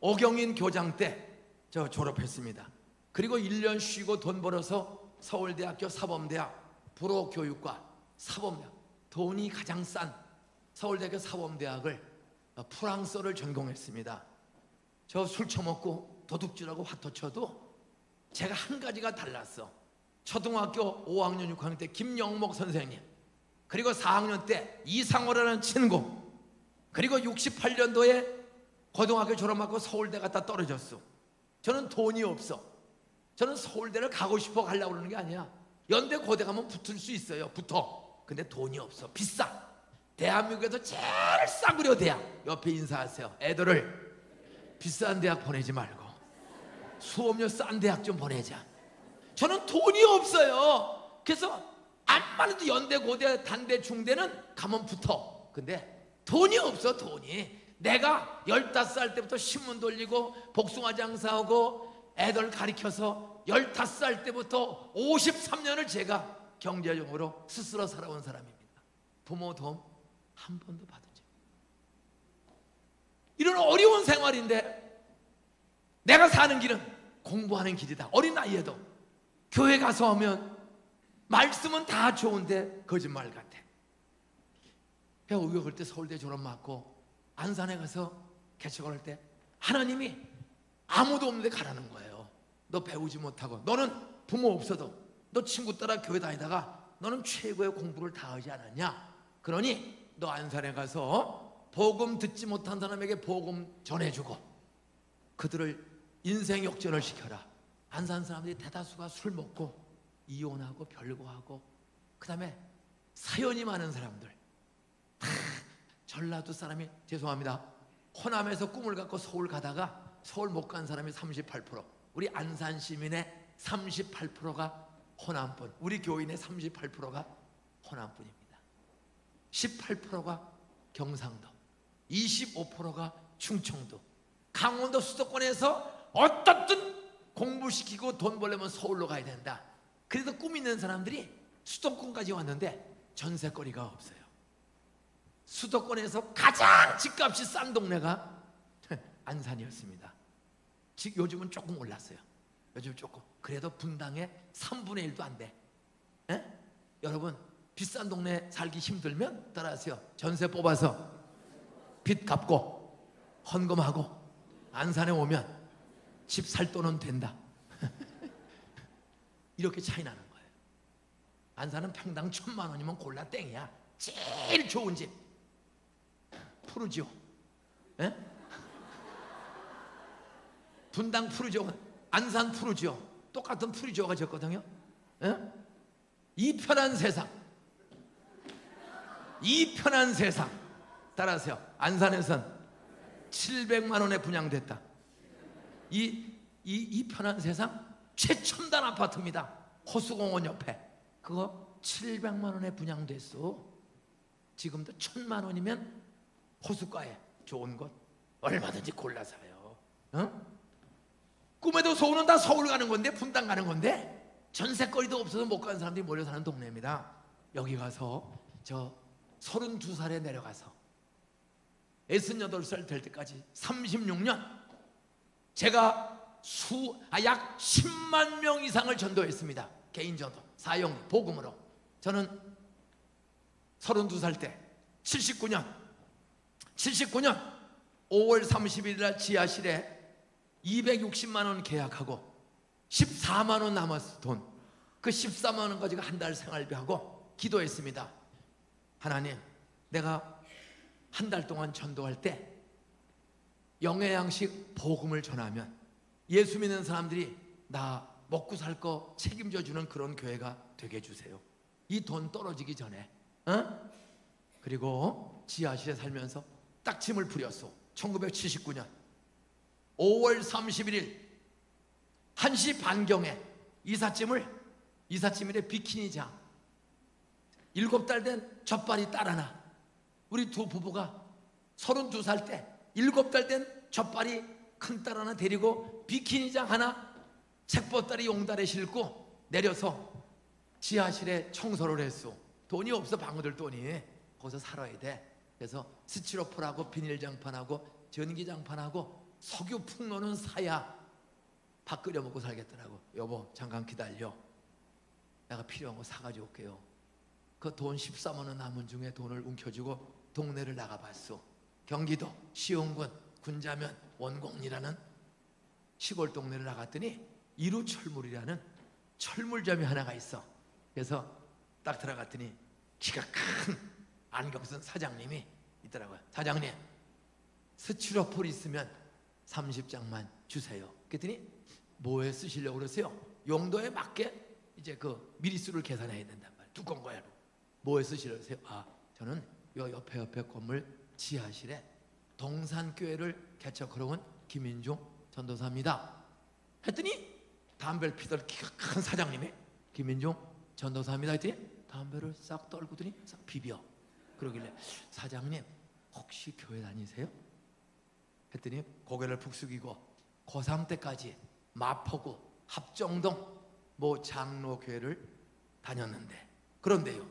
오경인 교장 때 저 졸업했습니다. 그리고 1년 쉬고 돈 벌어서 서울대학교 사범대학 불어교육과 사범대학, 돈이 가장 싼 서울대학교 사범대학을 프랑스어를 전공했습니다. 저 술 처먹고 도둑질하고 화토쳐도 제가 한 가지가 달랐어. 초등학교 5학년 6학년 때 김영목 선생님, 그리고 4학년 때 이상호라는 친구, 그리고 68년도에 고등학교 졸업하고 서울대 갔다 떨어졌어. 저는 돈이 없어. 저는 서울대를 가고 싶어 가려고 그러는 게 아니야. 연대 고대 가면 붙을 수 있어요. 붙어. 근데 돈이 없어. 비싸. 대한민국에서 제일 싸구려 대학 옆에 인사하세요. 애들을 비싼 대학 보내지 말고 수업료 싼 대학 좀 보내자. 저는 돈이 없어요. 그래서 암만 해도 연대 고대 단대 중대는 가면 붙어. 근데 돈이 없어. 돈이. 내가 15살 때부터 신문 돌리고 복숭아 장사하고 애들 가리켜서 15살 때부터 53년을 제가 경제적으로 스스로 살아온 사람입니다. 부모 도움 한 번도 받은 적. 이런 어려운 생활인데 내가 사는 길은 공부하는 길이다. 어린 나이에도 교회 가서 하면 말씀은 다 좋은데 거짓말 같아. 내가 우역할 때 서울대 졸업 맞고 안산에 가서 개척을 할 때 하나님이 아무도 없는데 가라는 거예요. 너 배우지 못하고, 너는 부모 없어도 너 친구 따라 교회 다니다가 너는 최고의 공부를 다 하지 않았냐? 그러니 너 안산에 가서 복음 듣지 못한 사람에게 복음 전해주고 그들을 인생 역전을 시켜라. 안산 사람들이 대다수가 술 먹고 이혼하고 별거하고, 그 다음에 사연이 많은 사람들, 다 전라도 사람이, 죄송합니다, 호남에서 꿈을 갖고 서울 가다가 서울 못 간 사람이 38%, 우리 안산 시민의 38%가 호남분, 우리 교인의 38%가 호남분입니다. 18%가 경상도, 25%가 충청도, 강원도 수도권에서 어떻든 공부시키고 돈 벌려면 서울로 가야 된다. 그래서 꿈 있는 사람들이 수도권까지 왔는데 전세거리가 없어요. 수도권에서 가장 집값이 싼 동네가 안산이었습니다. 요즘은 조금 올랐어요. 요즘 조금. 그래도 분당의 3분의 1도 안 돼. 여러분, 비싼 동네 살기 힘들면 따라하세요. 전세 뽑아서 빚 갚고 헌금하고 안산에 오면 집 살 돈은 된다. 이렇게 차이 나는 거예요. 안산은 평당 1,000만 원이면 골라 땡이야. 제일 좋은 집 푸르지오. 분당 푸르지오, 안산 푸르지오, 똑같은 푸르지오가 졌거든요. 이 편한 세상, 이 편한 세상 따라하세요. 안산에선 700만 원에 분양됐다. 이 편한 세상 최첨단 아파트입니다. 호수공원 옆에. 그거 700만 원에 분양됐어. 지금도 1,000만 원이면 호수가에 좋은 곳 얼마든지 골라 사요. 꿈에도 소원은 다 서울 가는 건데, 분당 가는 건데 전세거리도 없어서 못 가는 사람들이 몰려 사는 동네입니다. 여기 가서 저 32살에 내려가서 68살 될 때까지 36년 제가 약 10만 명 이상을 전도했습니다. 개인전도 사용 복음으로 저는 32살 때 79년 5월 30일 날 지하실에 260만 원 계약하고 14만 원 남았어 돈. 그 14만 원 가지고 한 달 생활비하고 기도했습니다. 하나님, 내가 한 달 동안 전도할 때 영의 양식 복음을 전하면 예수 믿는 사람들이 나 먹고 살 거 책임져 주는 그런 교회가 되게 해주세요. 이 돈 떨어지기 전에. 그리고 지하실에 살면서 딱 짐을 부렸어. 1979년 5월 31일 1시 반경에 이삿짐일에 비키니장 7달 된 젖발이 딸 하나, 우리 두 부부가 32살 때 7달 된 젖발이 큰 딸 하나 데리고 비키니장 하나 책보따리 용달에 싣고 내려서 지하실에 청소를 했어. 돈이 없어. 방어들 돈이. 거기서 살아야 돼. 그래서 스티로폴하고 비닐장판하고 전기장판하고 석유 풍로는 사야 밥 끓여 먹고 살겠더라고. 여보 잠깐 기다려, 내가 필요한 거 사가지고 올게요. 그 돈 14만 원 남은 중에 돈을 움켜쥐고 동네를 나가봤어. 경기도 시흥군 군자면 원곡리라는 시골 동네를 나갔더니 이루철물이라는 철물점이 하나가 있어. 그래서 딱 들어갔더니 키가 큰 안경 쓴 사장님이 있더라고요. 사장님, 스티로폴 있으면 30장만 주세요. 그랬더니 뭐에 쓰시려고 그러세요? 용도에 맞게 이제 그 미리수를 계산해야 된단 말이에요. 두꺼운 거야. 뭐에 쓰시려고 그러세요? 아, 저는 요 옆에 건물 지하실에 동산교회를 개척하러 온 김인종 전도사입니다. 했더니 담배를 피던 키가 큰 사장님이 김인종 전도사입니다 했더니 담배를 싹 떨구더니 싹 비벼. 그러길래 사장님 혹시 교회 다니세요? 했더니 고개를 푹 숙이고 고3 때까지 마포구 합정동 모 장로교회를 다녔는데, 그런데요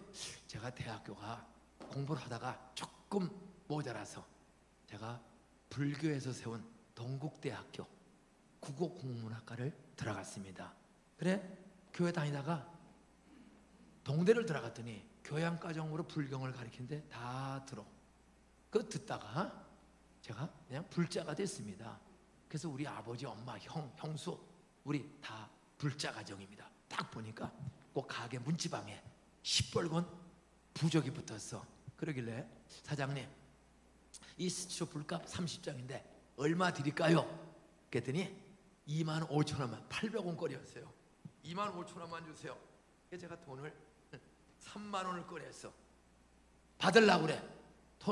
제가 대학교가 공부를 하다가 조금 모자라서 제가 불교에서 세운 동국대학교 국어국문학과를 들어갔습니다. 그래 교회 다니다가 동대를 들어갔더니 교양과정으로 불경을 가르치는데 다 들어. 그 듣다가 제가 그냥 불자가 됐습니다. 그래서 우리 아버지, 엄마, 형수 우리 다 불자 가정입니다. 딱 보니까 꼭 가게 문지방에 시뻘건 부적이 붙었어. 그러길래 사장님 이 스티로폴 값 30장인데 얼마 드릴까요? 그랬더니 25,000원만 800원거리였어요. 25,000원만 주세요. 그래서 제가 돈을 3만 원을 꺼냈어. 받으려고 그래.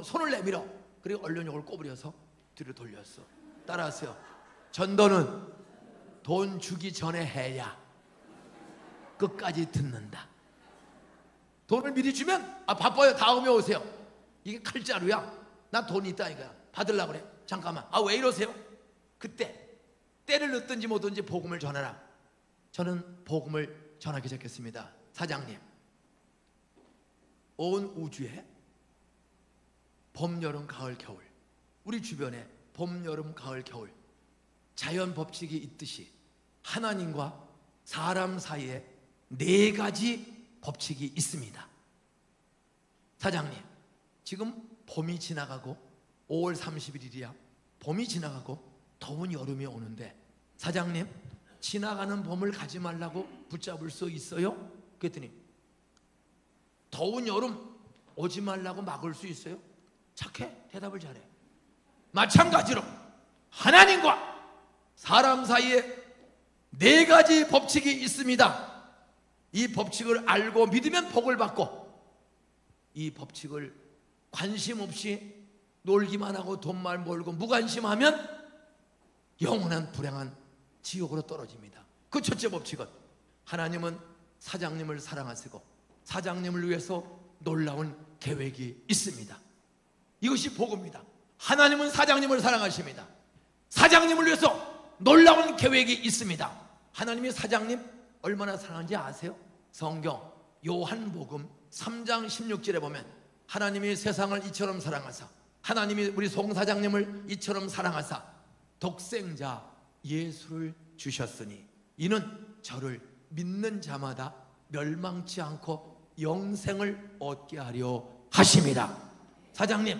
손을 내밀어. 그리고 얼른 이걸 꼬부려서 뒤로 돌렸어. 따라하세요. 전도는 돈 주기 전에 해야 끝까지 듣는다. 돈을 미리 주면 바빠요 다음에 오세요. 이게 칼자루야. 나 돈이 있다 이거야. 받으려고 그래. 잠깐만. 왜 이러세요? 그때 때를 넣든지 뭐든지 복음을 전하라. 저는 복음을 전하기 시작했습니다. 사장님, 온 우주에 봄, 여름, 가을, 겨울, 우리 주변에 봄, 여름, 가을, 겨울 자연 법칙이 있듯이 하나님과 사람 사이에 4가지 법칙이 있습니다. 사장님, 지금 봄이 지나가고 5월 31일이야. 봄이 지나가고 더운 여름이 오는데 사장님, 지나가는 봄을 가지 말라고 붙잡을 수 있어요? 그랬더니 더운 여름 오지 말라고 막을 수 있어요? 착해? 대답을 잘해. 마찬가지로 하나님과 사람 사이에 4가지 법칙이 있습니다. 이 법칙을 알고 믿으면 복을 받고, 이 법칙을 관심 없이 놀기만 하고 돈만 벌고 무관심하면 영원한 불행한 지옥으로 떨어집니다. 그 첫째 법칙은 하나님은 사장님을 사랑하시고 사장님을 위해서 놀라운 계획이 있습니다. 이것이 복입니다. 하나님은 사장님을 사랑하십니다. 사장님을 위해서 놀라운 계획이 있습니다. 하나님이 사장님 얼마나 사랑하는지 아세요? 성경 요한복음 3장 16절에 보면 하나님이 세상을 이처럼 사랑하사, 하나님이 우리 송 사장님을 이처럼 사랑하사 독생자 예수를 주셨으니 이는 저를 믿는 자마다 멸망치 않고 영생을 얻게 하려 하심이라. 사장님,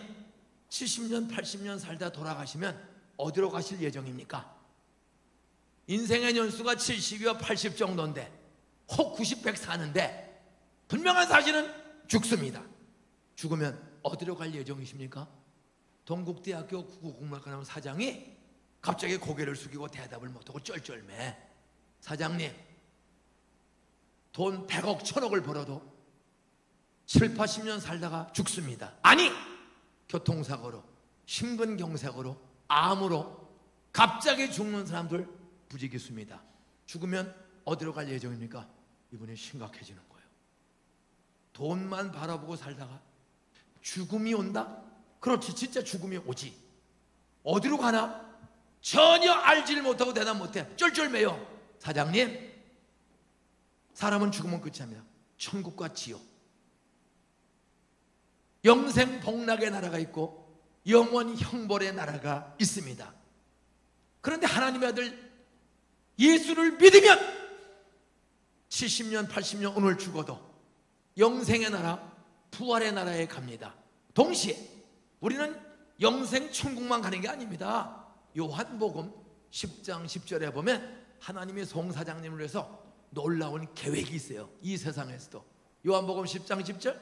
70년 80년 살다 돌아가시면 어디로 가실 예정입니까? 인생의 연수가 70이와 80 정도인데 혹 90, 100 사는데 분명한 사실은 죽습니다. 죽으면 어디로 갈 예정이십니까? 동국대학교 국어국문학과나무 사장이 갑자기 고개를 숙이고 대답을 못하고 쩔쩔매. 사장님, 돈 100억 1000억을 벌어도 7, 80년 살다가 죽습니다. 아니, 교통사고로, 심근경색으로, 암으로 갑자기 죽는 사람들 부지기수입니다. 죽으면 어디로 갈 예정입니까? 이분이 심각해지는 거예요. 돈만 바라보고 살다가 죽음이 온다? 그렇지, 진짜 죽음이 오지. 어디로 가나? 전혀 알지를 못하고 대답 못해. 쩔쩔매요. 사장님, 사람은 죽으면 끝이 납니다. 천국과 지옥, 영생 복락의 나라가 있고 영원 형벌의 나라가 있습니다. 그런데 하나님의 아들 예수를 믿으면 70년 80년 오늘 죽어도 영생의 나라, 부활의 나라에 갑니다. 동시에 우리는 영생 천국만 가는 게 아닙니다. 요한복음 10장 10절에 보면 하나님의 송사장님을 위해서 놀라운 계획이 있어요. 이 세상에서도. 요한복음 10장 10절,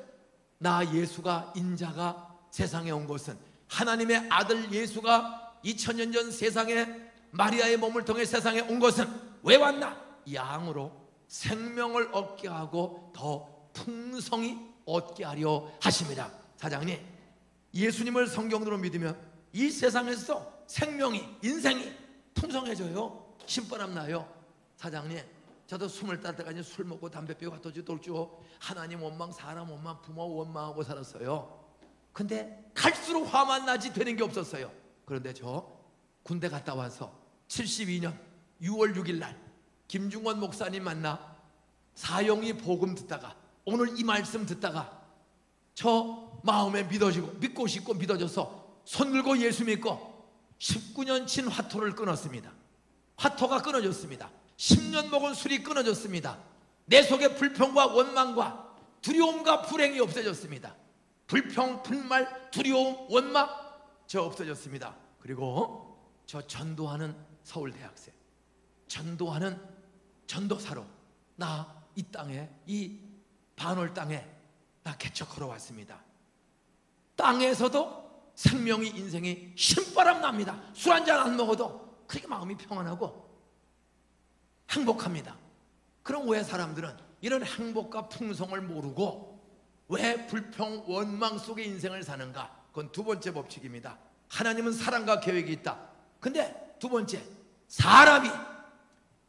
나 예수가 인자가 세상에 온 것은, 하나님의 아들 예수가 2000년 전 세상에 마리아의 몸을 통해 세상에 온 것은 왜 왔나? 양으로 생명을 얻게 하고 더 풍성히 얻게 하려 하심이라. 사장님, 예수님을 성경으로 믿으면 이 세상에서 생명이, 인생이 풍성해져요. 신바람 나요. 사장님, 저도 20살 때까지 술 먹고 담배 피우고 핫도지 돌주고 하나님 원망, 사람 원망, 부모 원망하고 살았어요. 근데 갈수록 화만 나지 되는 게 없었어요. 그런데 저 군대 갔다 와서 72년 6월 6일 날 김중원 목사님 만나 사형이 복음 듣다가, 오늘 이 말씀 듣다가 저 마음에 믿고 싶고 믿어져서 손 들고 예수 믿고 19년 친 화토를 끊었습니다. 화토가 끊어졌습니다. 10년 먹은 술이 끊어졌습니다. 내 속에 불평과 원망과 두려움과 불행이 없어졌습니다. 불평, 불말, 두려움, 원망 저 없어졌습니다. 그리고 저 전도하는 서울대학생, 전도하는 전도사로 나 이 땅에, 이 반월 땅에 나 개척하러 왔습니다. 땅에서도 생명이, 인생이 신바람 납니다. 술 한잔 안 먹어도 그렇게 마음이 평안하고 행복합니다. 그럼 왜 사람들은 이런 행복과 풍성을 모르고 왜 불평, 원망 속의 인생을 사는가? 그건 두 번째 법칙입니다. 하나님은 사랑과 계획이 있다. 근데 두 번째, 사람이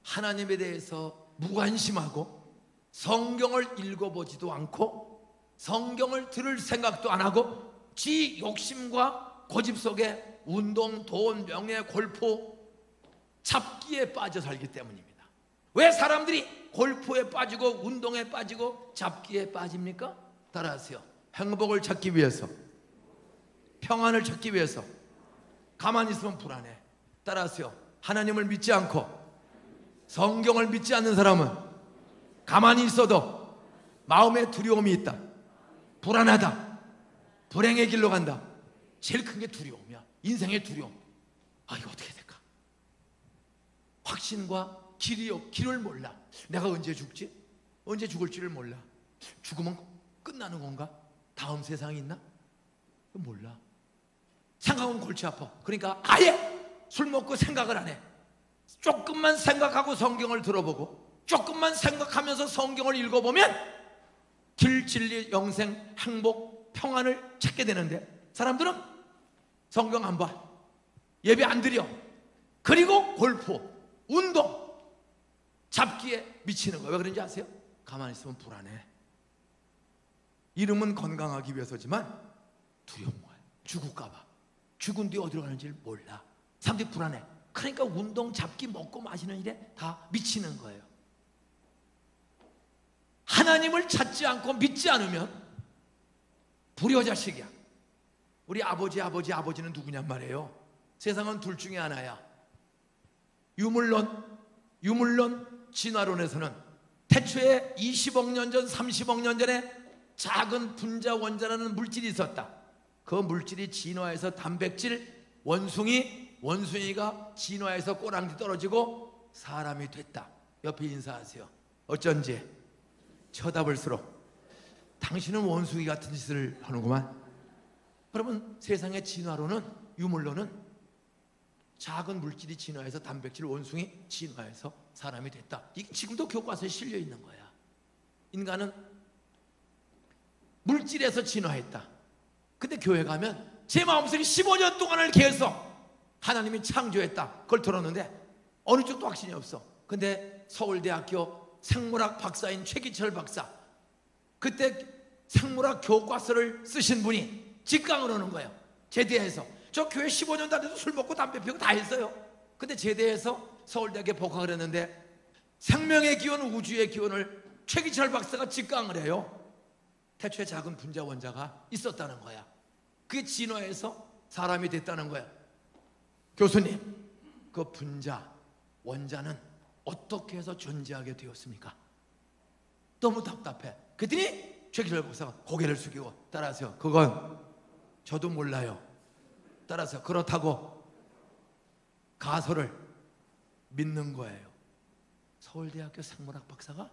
하나님에 대해서 무관심하고 성경을 읽어보지도 않고 성경을 들을 생각도 안 하고 지 욕심과 고집 속에 운동, 돈, 명예, 골프, 잡기에 빠져 살기 때문입니다. 왜 사람들이 골프에 빠지고 운동에 빠지고 잡기에 빠집니까? 따라하세요. 행복을 찾기 위해서, 평안을 찾기 위해서. 가만히 있으면 불안해. 따라하세요. 하나님을 믿지 않고 성경을 믿지 않는 사람은 가만히 있어도 마음에 두려움이 있다. 불안하다. 불행의 길로 간다. 제일 큰 게 두려움이야. 인생의 두려움. 아, 이거 어떻게 될까? 확신과 길을 몰라. 내가 언제 죽지? 언제 죽을지를 몰라. 죽으면 끝나는 건가? 다음 세상이 있나? 몰라. 생각은 골치 아파. 그러니까 아예 술 먹고 생각을 안 해. 조금만 생각하고 성경을 들어보고 조금만 생각하면서 성경을 읽어보면 길, 진리, 영생, 행복, 평안을 찾게 되는데 사람들은 성경 안 봐. 예배 안 드려. 그리고 골프, 운동, 잡기에 미치는 거예요. 왜 그런지 아세요? 가만히 있으면 불안해. 이름은 건강하기 위해서지만 두려운 거예요. 죽을까 봐. 죽은 뒤에 어디로 가는지 몰라. 사람들이 불안해. 그러니까 운동, 잡기, 먹고 마시는 일에 다 미치는 거예요. 하나님을 찾지 않고 믿지 않으면 불효자식이야. 우리 아버지는 누구냔 말이에요. 세상은 둘 중에 하나야. 유물론 진화론에서는 태초에 20억 년 전, 30억 년 전에 작은 분자 원자라는 물질이 있었다. 그 물질이 진화해서 단백질, 원숭이가 진화해서 꼬랑지 떨어지고 사람이 됐다. 옆에 인사하세요. 어쩐지 쳐다볼수록 당신은 원숭이 같은 짓을 하는구만. 그러면 세상의 진화론은, 유물론은 작은 물질이 진화해서 단백질, 원숭이 진화해서 사람이 됐다. 이게 지금도 교과서에 실려 있는 거야. 인간은 물질에서 진화했다. 근데 교회 가면 제 마음속에 15년 동안을 계속 하나님이 창조했다, 그걸 들었는데 어느 쪽도 확신이 없어. 근데 서울대학교 생물학 박사인 최기철 박사, 그때 생물학 교과서를 쓰신 분이 직강을 하는 거예요. 제대해서. 저 교회 15년 다녀도 술 먹고 담배 피우고 다 했어요. 근데 제대해서 서울대학에 복학을 했는데 생명의 기원, 우주의 기원을 최기철 박사가 직강을 해요. 태초에 작은 분자 원자가 있었다는 거야. 그게 진화해서 사람이 됐다는 거야. 교수님, 그 분자 원자는 어떻게 해서 존재하게 되었습니까? 너무 답답해. 그랬더니 최기철 박사가 고개를 숙이고 따라하세요. 그건 저도 몰라요. 따라서 그렇다고 가설을 믿는 거예요. 서울대학교 생물학 박사가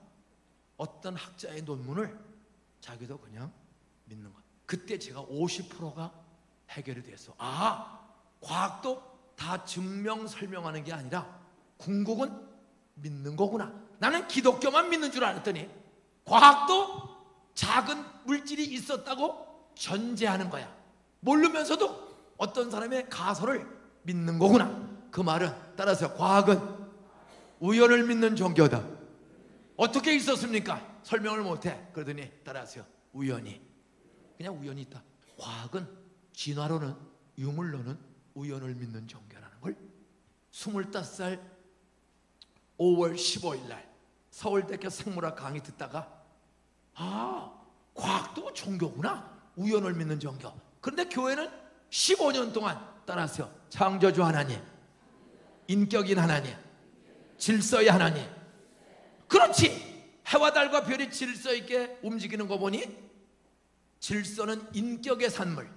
어떤 학자의 논문을 자기도 그냥 믿는 거예요. 그때 제가 50%가 해결이 됐어. 아, 과학도 다 증명 설명하는 게 아니라 궁극은 믿는 거구나. 나는 기독교만 믿는 줄 알았더니 과학도 작은 물질이 있었다고 전제하는 거야. 모르면서도 어떤 사람의 가설을 믿는 거구나. 그 말은 따라서 과학은 우연을 믿는 종교다. 어떻게 있었습니까? 설명을 못해. 그러더니 따라하세요. 우연히. 그냥 우연히 있다. 과학은, 진화론은, 유물론은 우연을 믿는 종교라는 걸 25살 5월 15일 날 서울대학교 생물학 강의 듣다가, 아, 과학도 종교구나. 우연을 믿는 종교. 그런데 교회는 15년 동안 따라하세요. 창조주 하나님, 인격인 하나님, 질서의 하나님. 그렇지. 해와 달과 별이 질서 있게 움직이는 거 보니 질서는 인격의 산물,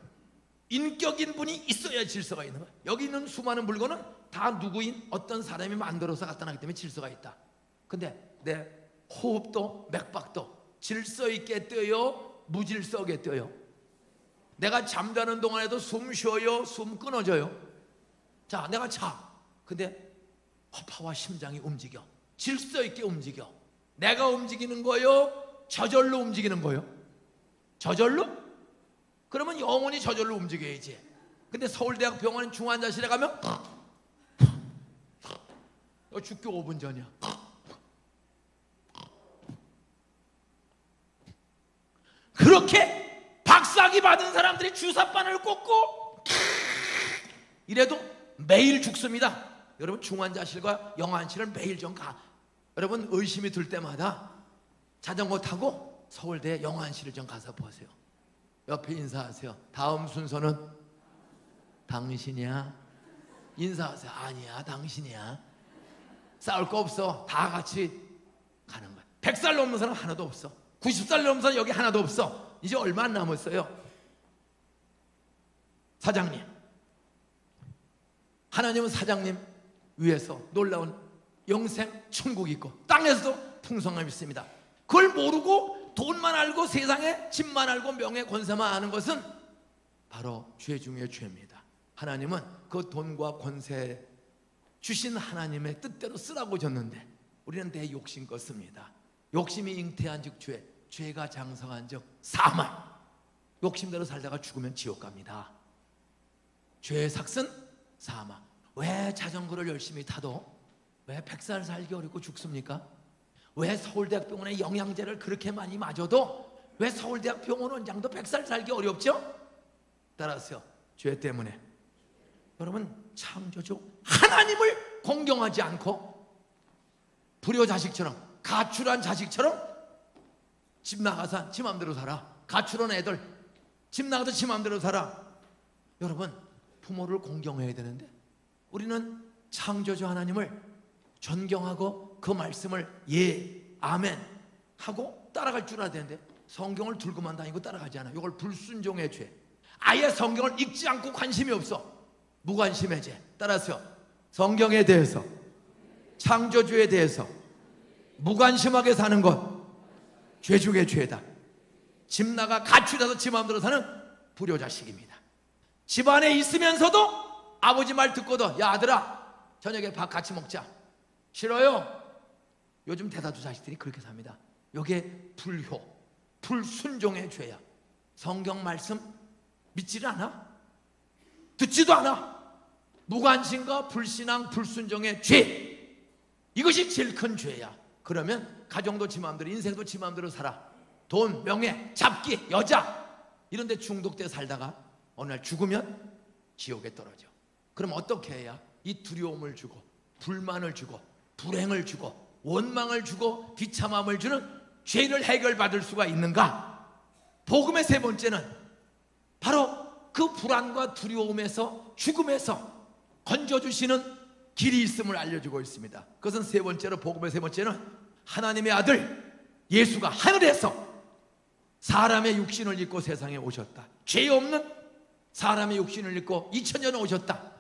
인격인 분이 있어야 질서가 있는 거야. 여기 있는 수많은 물건은 다 누구인 어떤 사람이 만들어서 갖다 놨기 때문에 질서가 있다. 근데 내 호흡도 맥박도 질서 있게 뛰어요, 무질서하게 뛰어요? 내가 잠자는 동안에도 숨 쉬어요, 숨 끊어져요? 자, 내가 자. 근데 허파와 심장이 움직여. 질서 있게 움직여. 내가 움직이는 거요? 저절로 움직이는 거요? 저절로? 그러면 영혼이 저절로 움직여야지. 근데 서울대학 병원 중환자실에 가면 죽기 5분 전이야. 그렇게 박사학위 받은 사람들이 주사바늘 꽂고 이래도 매일 죽습니다. 여러분 중환자실과 영안실을 매일 좀 가. 여러분 의심이 들 때마다 자전거 타고 서울대 영안실을 좀 가서 보세요. 옆에 인사하세요. 다음 순서는 당신이야. 인사하세요. 아니야, 당신이야. 싸울 거 없어. 다 같이 가는 거야. 100살 넘는 사람 하나도 없어. 90살 넘는 사람 여기 하나도 없어. 이제 얼마 안 남았어요. 사장님, 하나님은 사장님 위에서 놀라운 영생 천국이 있고 땅에서도 풍성함이 있습니다. 그걸 모르고 돈만 알고 세상에 집만 알고 명예 권세만 아는 것은 바로 죄 중에 죄입니다. 하나님은 그 돈과 권세 주신 하나님의 뜻대로 쓰라고 줬는데 우리는 내 욕심껏 씁니다. 욕심이 잉태한 즉 죄, 죄가 장성한 즉 사망. 욕심대로 살다가 죽으면 지옥 갑니다. 죄의 삭은 사망. 왜 자전거를 열심히 타도 왜 100살 살기 어렵고 죽습니까? 왜 서울대학병원에 영양제를 그렇게 많이 맞아도 왜 서울대학병원 원장도 100살 살기 어렵죠? 따라서 죄 때문에. 여러분 창조주 하나님을 공경하지 않고 불효자식처럼, 가출한 자식처럼 집 나가서 지 맘대로 살아. 가출한 애들 집 나가서 지 맘대로 살아. 여러분 부모를 공경해야 되는데 우리는 창조주 하나님을 존경하고 그 말씀을 아멘 하고 따라갈 줄 알아야 되는데 성경을 들고만 다니고 따라가지 않아. 이걸 불순종의 죄. 아예 성경을 읽지 않고 관심이 없어. 무관심의 죄. 따라서 성경에 대해서, 창조주에 대해서 무관심하게 사는 것 죄 중의 죄다. 집 나가 가출해서 지 마음대로 사는 불효자식입니다. 집 안에 있으면서도 아버지 말 듣고도 야 아들아 저녁에 밥 같이 먹자. 싫어요. 요즘 대다수 자식들이 그렇게 삽니다. 이게 불효, 불순종의 죄야. 성경 말씀 믿지를 않아. 듣지도 않아. 무관심과 불신앙, 불순종의 죄. 이것이 제일 큰 죄야. 그러면 가정도 지 마음대로, 인생도 지 마음대로 살아. 돈, 명예, 잡기, 여자 이런 데 중독돼 살다가 어느 날 죽으면 지옥에 떨어져. 그럼 어떻게 해야 이 두려움을 주고 불만을 주고 불행을 주고 원망을 주고 비참함을 주는 죄를 해결받을 수가 있는가? 복음의 세 번째는 바로 그 불안과 두려움에서 죽음에서 건져주시는 길이 있음을 알려주고 있습니다. 그것은 세 번째로, 복음의 세 번째는 하나님의 아들 예수가 하늘에서 사람의 육신을 입고 세상에 오셨다. 죄 없는 사람의 육신을 입고 2000년 오셨다.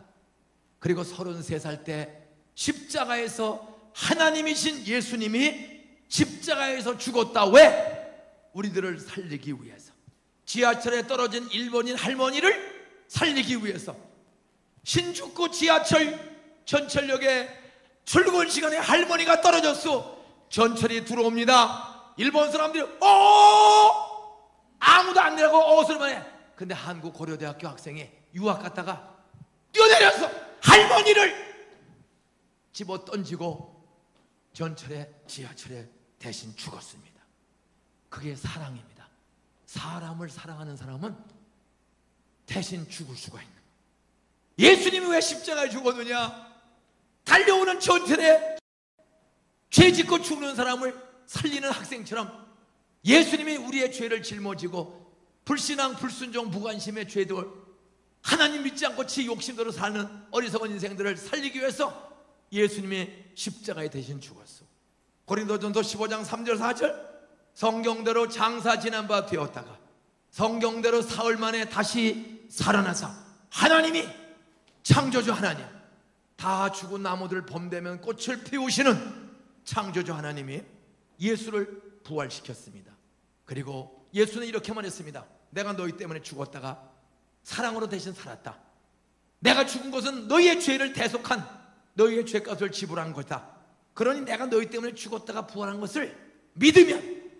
그리고 33살 때 십자가에서 하나님이신 예수님이 십자가에서 죽었다. 왜? 우리들을 살리기 위해서. 지하철에 떨어진 일본인 할머니를 살리기 위해서. 신주쿠 지하철 전철역에 출근 시간에 할머니가 떨어졌어. 전철이 들어옵니다. 일본 사람들이 아무도 안 내라고 어슬만 해. 근데 한국 고려대학교 학생이 유학 갔다가 뛰어내려서 할머니를 집어 던지고 전철에, 지하철에 대신 죽었습니다. 그게 사랑입니다. 사람을 사랑하는 사람은 대신 죽을 수가 있는 거예요. 예수님이 왜 십자가에 죽었느냐? 달려오는 전철에 죄 짓고 죽는 사람을 살리는 학생처럼 예수님이 우리의 죄를 짊어지고 불신앙, 불순종, 무관심의 죄들, 하나님 믿지 않고 지 욕심대로 사는 어리석은 인생들을 살리기 위해서 예수님이 십자가에 대신 죽었어. 고린도전서 15장 3절 4절 성경대로 장사 지난 바 되었다가 성경대로 사흘 만에 다시 살아나서 하나님이, 창조주 하나님, 다 죽은 나무들 봄되면 꽃을 피우시는 창조주 하나님이 예수를 부활시켰습니다. 그리고 예수는 이렇게 말했습니다. 내가 너희 때문에 죽었다가 사랑으로 대신 살았다. 내가 죽은 것은 너희의 죄를 대속한, 너희의 죄값을 지불한 거다. 그러니 내가 너희 때문에 죽었다가 부활한 것을 믿으면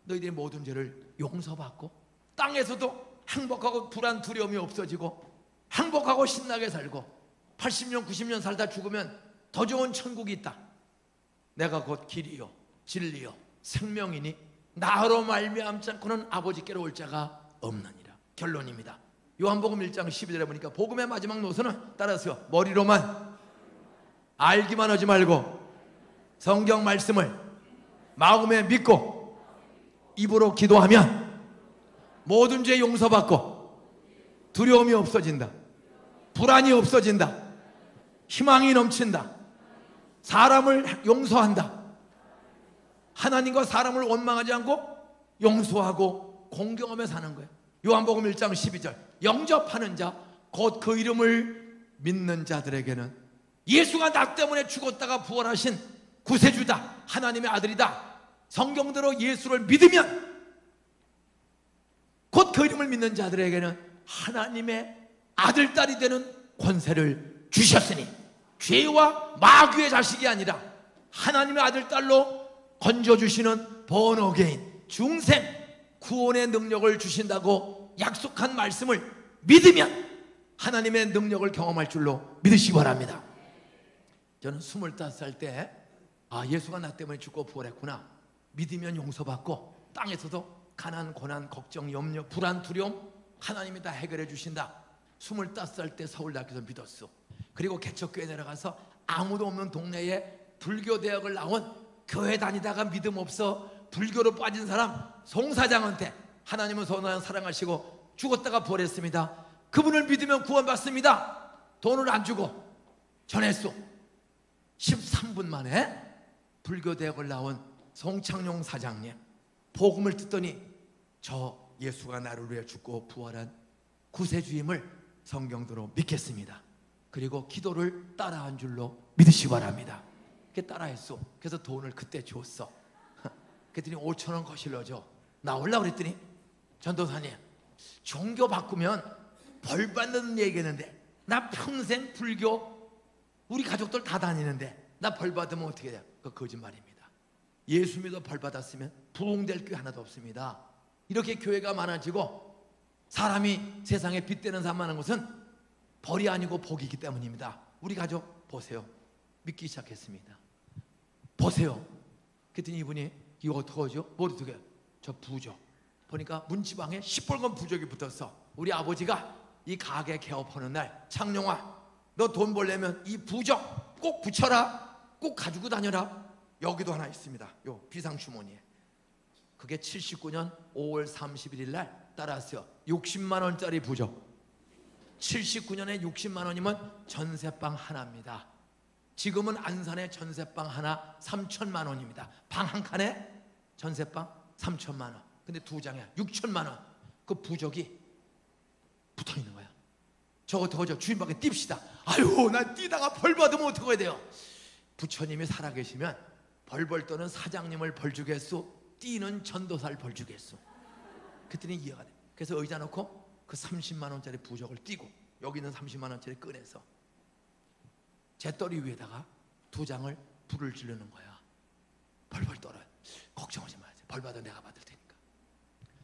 너희들의 모든 죄를 용서받고 땅에서도 행복하고 불안, 두려움이 없어지고 행복하고 신나게 살고 80년, 90년 살다 죽으면 더 좋은 천국이 있다. 내가 곧 길이요 진리요 생명이니 나로 말미암지 않고는 아버지께로 올 자가 없느니라. 결론입니다. 요한복음 1장 12절에 보니까 복음의 마지막 노선은 따라서 머리로만 알기만 하지 말고 성경 말씀을 마음에 믿고 입으로 기도하면 모든 죄 용서받고 두려움이 없어진다. 불안이 없어진다. 희망이 넘친다. 사람을 용서한다. 하나님과 사람을 원망하지 않고 용서하고 공경하며 사는 거예요. 요한복음 1장 12절 영접하는 자 곧 그 이름을 믿는 자들에게는 예수가 나 때문에 죽었다가 부활하신 구세주다, 하나님의 아들이다, 성경대로 예수를 믿으면 곧 그 이름을 믿는 자들에게는 하나님의 아들, 딸이 되는 권세를 주셨으니 죄와 마귀의 자식이 아니라 하나님의 아들, 딸로 건져주시는 번어게인 중생 구원의 능력을 주신다고 약속한 말씀을 믿으면 하나님의 능력을 경험할 줄로 믿으시기 바랍니다. 저는 25살 때 예수가 나 때문에 죽고 부활했구나, 믿으면 용서받고 땅에서도 가난, 고난, 걱정, 염려, 불안, 두려움 하나님이 다 해결해 주신다. 25살 때 서울대학교에서 믿었어. 그리고 개척교회 내려가서 아무도 없는 동네에 불교대학을 나온 교회 다니다가 믿음 없어 불교로 빠진 사람 송사장한테 하나님은 선한 사랑하시고 죽었다가 부활했습니다. 그분을 믿으면 구원받습니다. 돈을 안 주고 전했어. 13분 만에 불교대학을 나온 송창룡 사장님, 복음을 듣더니 저 예수가 나를 위해 죽고 부활한 구세주임을 성경대로 믿겠습니다. 그리고 기도를 따라한 줄로 믿으시기 바랍니다. 그렇게 따라했어. 그래서 돈을 그때 줬어. 그랬더니 5,000원 거실러줘. 나오려고 그랬더니 전도사님, 종교 바꾸면 벌 받는 얘기했는데 나 평생 불교 우리 가족들 다 다니는데 나 벌 받으면 어떻게 돼요? 그거 거짓말입니다. 예수 믿어 벌 받았으면 부흥될 교회 하나도 없습니다. 이렇게 교회가 많아지고 사람이 세상에 빗대는 사람 많은 것은 벌이 아니고 복이기 때문입니다. 우리 가족 보세요. 믿기 시작했습니다. 보세요. 그랬더니 이분이 이거 어떡하죠? 뭘 어떻게? 저 부적. 보니까 문지방에 시뻘건 부적이 붙었어. 우리 아버지가 이 가게 개업하는 날, 창룡아, 너 돈 벌려면 이 부적 꼭 붙여라. 꼭 가지고 다녀라. 여기도 하나 있습니다. 요 비상주머니에. 그게 79년 5월 31일 날 따라왔어요. 60만 원짜리 부적. 79년에 60만 원이면 전세방 하나입니다. 지금은 안산에 전세방 하나 3천만 원입니다. 방 한 칸에 전세방 3천만 원. 근데 두 장에 6천만 원. 그 부적이 붙어 있는 거야. 저거 어떡하죠? 주인 밖에 띨시다. 아유, 나 뛰다가 벌 받으면 어떡해야 돼요? 부처님이 살아계시면 벌벌 떠는 사장님을 벌 주겠소, 뛰는 전도사를 벌 주겠소. 그랬더니 이해가 돼. 그래서 의자 놓고 그 30만 원짜리 부적을 띄고 여기 있는 30만 원짜리 꺼내서 재떨이 위에다가 두 장을 불을 지르는 거야. 벌벌 떨어요. 걱정하지 마세요. 벌 받아 내가 받을 테니까.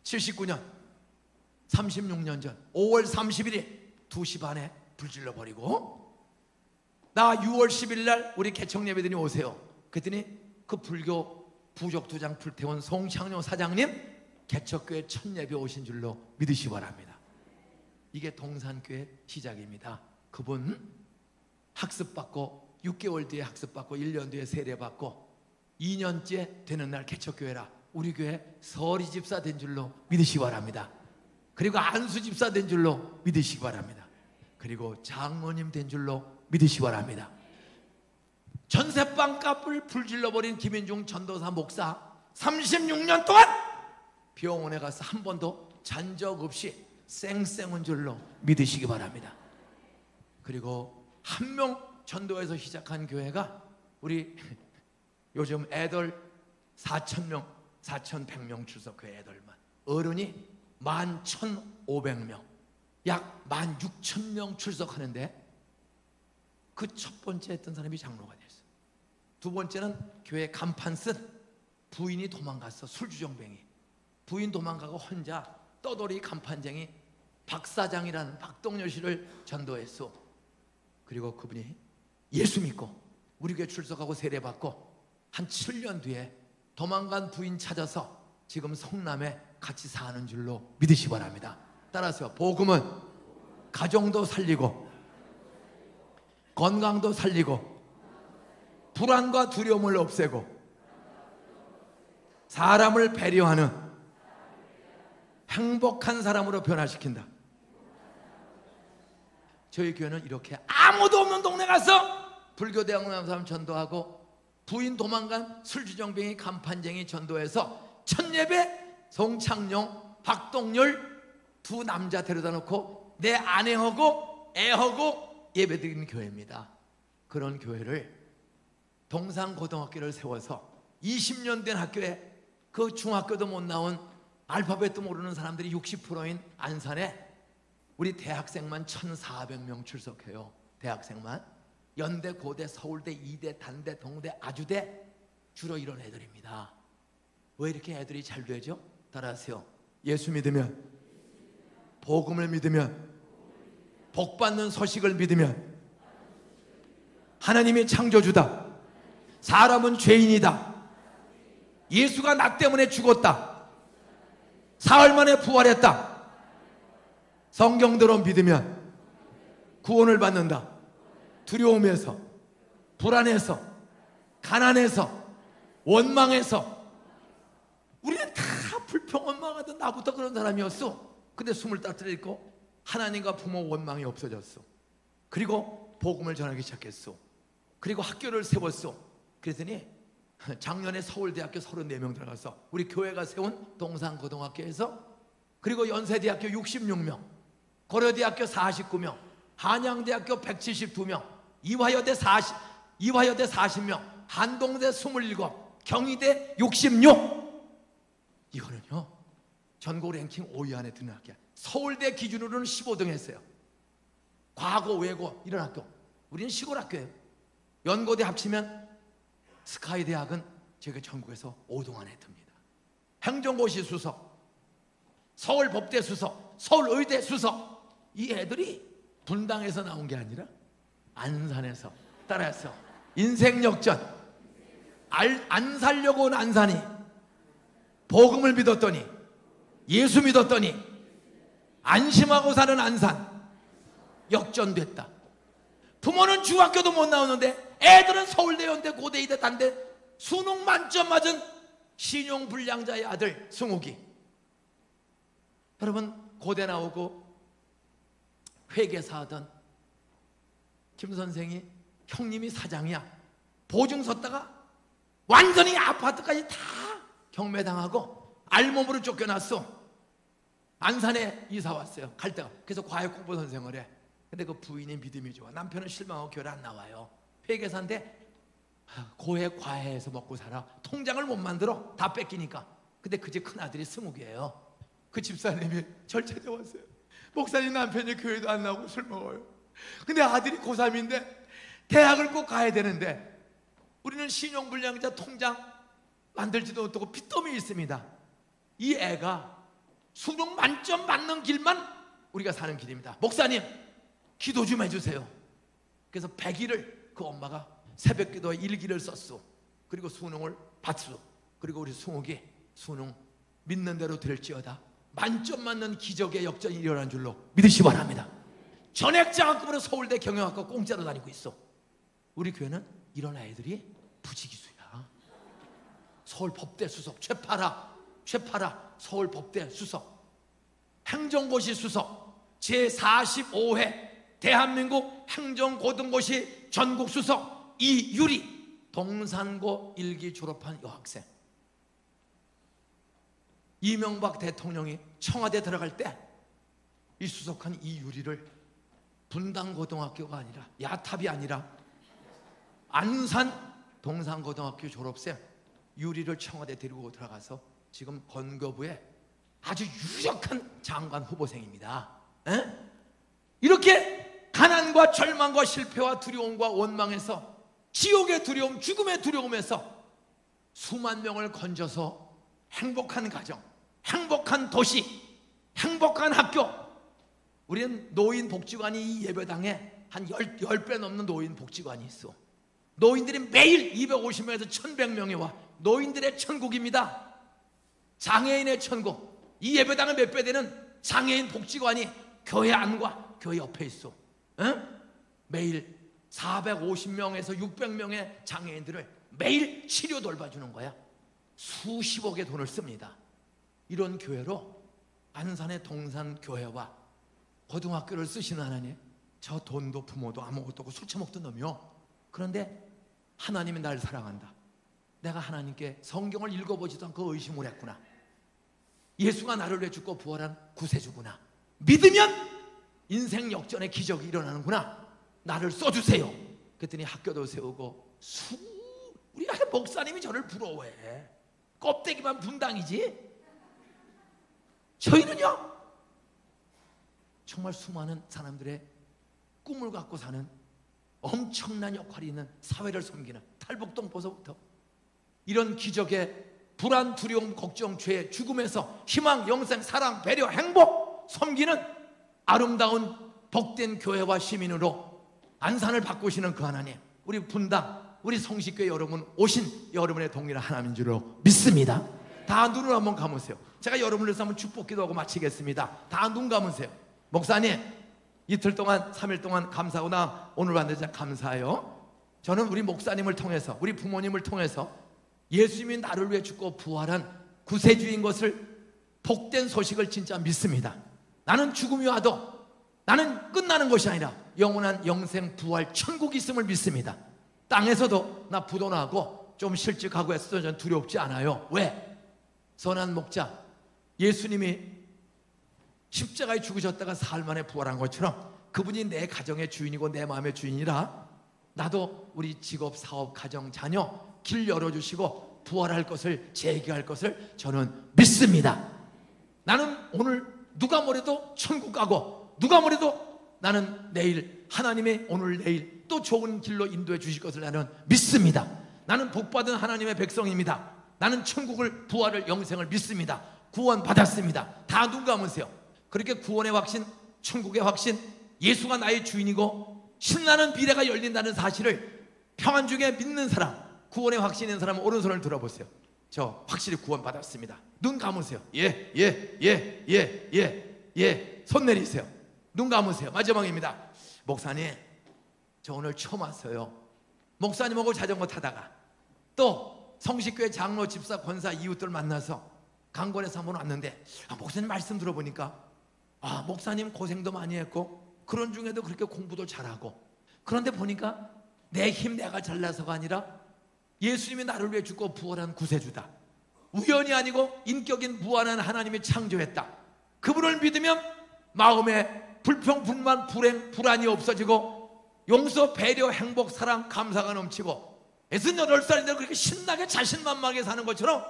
79년 36년 전 5월 31일 2시 반에 불 질러버리고 나 6월 10일 날 우리 개청 예배드니 오세요. 그랬더니 그 불교 부적 두 장 불태운 송창룡 사장님 개척교회 첫 예배 오신 줄로 믿으시기 바랍니다. 이게 동산교회 시작입니다. 그분 학습받고 6개월 뒤에 학습받고 1년 뒤에 세례받고 2년째 되는 날 개척교회라 우리 교회 서리 집사 된 줄로 믿으시기 바랍니다. 그리고 안수 집사 된 줄로 믿으시기 바랍니다. 그리고 장로님 된 줄로 믿으시기 바랍니다. 전세방 값을 불질러버린 김인중 전도사 목사 36년 동안 병원에 가서 한 번도 잔 적 없이 쌩쌩한 줄로 믿으시기 바랍니다. 그리고 한 명 전도에서 시작한 교회가 우리 요즘 애들 4,000명, 4,100명 출석교회 애들만 어른이 11,500명, 약 16,000명 출석하는데 그 첫 번째 했던 사람이 장로가 됐어요. 두 번째는 교회 간판 쓴 부인이 도망갔어. 술주정뱅이. 부인 도망가고 혼자 떠돌이 간판쟁이 박사장이라는 박동열 씨를 전도했어. 그리고 그분이 예수 믿고 우리 교회 출석하고 세례받고 한 7년 뒤에 도망간 부인 찾아서 지금 성남에 같이 사는 줄로 믿으시기 바랍니다. 따라서 복음은 가정도 살리고 건강도 살리고 불안과 두려움을 없애고 사람을 배려하는 행복한 사람으로 변화시킨다. 저희 교회는 이렇게 아무도 없는 동네 가서 불교대학 나온 사람 전도하고 부인 도망간 술주정뱅이 간판쟁이 전도해서 첫 예배 송창룡 박동열 두 남자 데려다 놓고 내 아내하고 애하고 예배드리는 교회입니다. 그런 교회를 동산고등학교를 세워서 20년 된 학교에 그 중학교도 못 나온 알파벳도 모르는 사람들이 60%인 안산에 우리 대학생만 1,400명 출석해요. 대학생만. 연대, 고대, 서울대, 이대, 단대, 동대, 아주대 주로 이런 애들입니다. 왜 이렇게 애들이 잘 되죠? 따라하세요. 예수 믿으면, 복음을 믿으면, 복받는 소식을 믿으면 하나님이 창조주다. 사람은 죄인이다. 예수가 나 때문에 죽었다. 사흘 만에 부활했다. 성경대로 믿으면 구원을 받는다. 두려움에서, 불안해서, 가난해서, 원망해서. 우리는 다 불평원망하던 나부터 그런 사람이었어. 근데 25살 있고 하나님과 부모 원망이 없어졌어. 그리고 복음을 전하기 시작했어. 그리고 학교를 세웠어. 그랬더니 작년에 서울대학교 34명 들어갔어. 우리 교회가 세운 동산고등학교에서. 그리고 연세대학교 66명, 고려대학교 49명, 한양대학교 172명, 이화여대 40명, 한동대 27, 경희대 66. 이거는요 전국 랭킹 5위 안에 드는 학교야. 서울대 기준으로는 15등 했어요. 과거 외고 이런 학교. 우리는 시골 학교예요. 연고대 합치면 스카이 대학은 제가 전국에서 5등 안에 듭니다. 행정고시 수석, 서울법대 수석, 서울의대 수석. 이 애들이 분당에서 나온 게 아니라 안산에서 따라서 인생 역전. 안 살려고 온 안산이 복음을 믿었더니, 예수 믿었더니 안심하고 사는 안산 역전됐다. 부모는 중학교도 못 나오는데 애들은 서울대, 연대, 고대, 이대, 단대 수능 만점 맞은 신용불량자의 아들 승욱이. 여러분, 고대 나오고 회계사 하던 김 선생이 형님이 사장이야. 보증 섰다가 완전히 아파트까지 다 경매당하고 알몸으로 쫓겨났어. 안산에 이사 왔어요. 갈 데가. 그래서 과외 공부 선생을 해. 근데 그 부인이 믿음이 좋아. 남편은 실망하고 교회 안 나와요. 회계사인데 고해 과외해서 먹고 살아. 통장을 못 만들어. 다 뺏기니까. 근데 그 집 큰아들이 승욱이에요. 그 집사님이 절 찾아왔어요. 목사님, 남편이 교회도 안 나오고 술 먹어요. 근데 아들이 고3인데 대학을 꼭 가야 되는데 우리는 신용불량자 통장 만들지도 못하고 빚더미 있습니다. 이 애가 수능 만점 맞는 길만 우리가 사는 길입니다. 목사님, 기도 좀 해주세요. 그래서 100일을 그 엄마가 새벽 기도에 일기를 썼어. 그리고 수능을 봤어. 그리고 우리 승욱이 수능 믿는 대로 될지어다 만점 맞는 기적의 역전이 일어난 줄로 믿으시 바랍니다. 전액장학금으로 서울대 경영학과 공짜로 다니고 있어. 우리 교회는 이런 아이들이 부지기수야. 서울법대 수석 최파라 서울법대 수석, 행정고시 수석, 제45회 대한민국 행정고등고시 전국 수석 이유리, 동산고 1기 졸업한 여학생. 이명박 대통령이 청와대 들어갈 때 이 수석한 이유리를 분당고등학교가 아니라, 야탑이 아니라 안산 동산고등학교 졸업생 유리를 청와대 데리고 들어가서 지금 건교부의 아주 유력한 장관 후보생입니다. 에? 이렇게 가난과 절망과 실패와 두려움과 원망에서, 지옥의 두려움, 죽음의 두려움에서 수만 명을 건져서 행복한 가정, 행복한 도시, 행복한 학교. 우리는 노인복지관이 이 예배당에 한 10배 넘는 노인복지관이 있어. 노인들이 매일 250명에서 1100명이 와. 노인들의 천국입니다. 장애인의 천국. 이 예배당은 몇 배 되는 장애인 복지관이 교회 안과 교회 옆에 있어. 응? 매일 450명에서 600명의 장애인들을 매일 치료 돌봐주는 거야. 수십억의 돈을 씁니다. 이런 교회로 안산의 동산교회와 고등학교를 쓰시는 하나님, 저 돈도 부모도 아무것도 없고 술 처먹던 놈이요. 그런데 하나님이 날 사랑한다. 내가 하나님께 성경을 읽어보지도 않고 의심을 했구나. 예수가 나를 위해 죽고 부활한 구세주구나. 믿으면 인생 역전의 기적이 일어나는구나. 나를 써주세요. 그랬더니 학교도 세우고 우리 목사님이 저를 부러워해. 껍데기만 분당이지. 저희는요 정말 수많은 사람들의 꿈을 갖고 사는 엄청난 역할이 있는, 사회를 섬기는, 탈북동포서부터 이런 기적의 불안, 두려움, 걱정, 죄, 죽음에서 희망, 영생, 사랑, 배려, 행복 섬기는 아름다운 복된 교회와 시민으로 안산을 바꾸시는 그 하나님, 우리 분당, 우리 성식교회 여러분 오신 여러분의 동일한 하나님인 줄로 믿습니다. 다 눈을 한번 감으세요. 제가 여러분을 위해서 한번 축복 기도하고 마치겠습니다. 다 눈 감으세요. 목사님, 이틀 동안 3일 동안 감사하고 나 오늘 왔는데 감사해요. 저는 우리 목사님을 통해서, 우리 부모님을 통해서 예수님이 나를 위해 죽고 부활한 구세주인 것을, 복된 소식을 진짜 믿습니다. 나는 죽음이 와도 나는 끝나는 것이 아니라 영원한 영생 부활 천국이 있음을 믿습니다. 땅에서도 나 부도나고 좀 실직하고 했어도 전 두렵지 않아요. 왜? 선한 목자 예수님이 십자가에 죽으셨다가 사흘 만에 부활한 것처럼 그분이 내 가정의 주인이고 내 마음의 주인이라 나도 우리 직업, 사업, 가정, 자녀 길 열어주시고 부활할 것을, 재기할 것을 저는 믿습니다. 나는 오늘 누가 뭐래도 천국 가고 누가 뭐래도 나는 내일 하나님의 오늘 내일 또 좋은 길로 인도해 주실 것을 나는 믿습니다. 나는 복받은 하나님의 백성입니다. 나는 천국을, 부활을, 영생을 믿습니다. 구원 받았습니다. 다 눈 감으세요. 그렇게 구원의 확신, 천국의 확신, 예수가 나의 주인이고 신나는 미래가 열린다는 사실을 평안 중에 믿는 사람, 구원의 확신 있는 사람은 오른손을 들어보세요. 저 확실히 구원 받았습니다. 눈 감으세요. 손 내리세요. 눈 감으세요. 마지막입니다. 목사님, 저 오늘 처음 왔어요. 목사님하고 자전거 타다가 또 성식교회 장로, 집사, 권사, 이웃들 만나서 강권에서 한번 왔는데 목사님 말씀 들어보니까 목사님 고생도 많이 했고 그런 중에도 그렇게 공부도 잘하고 그런데 보니까 내 힘 내가 잘나서가 아니라 예수님이 나를 위해 죽고 부활한 구세주다. 우연이 아니고 인격인 무한한 하나님이 창조했다. 그분을 믿으면 마음에 불평, 불만, 불행, 불안이 없어지고 용서, 배려, 행복, 사랑, 감사가 넘치고 68살인데 그렇게 신나게 자신만만하게 사는 것처럼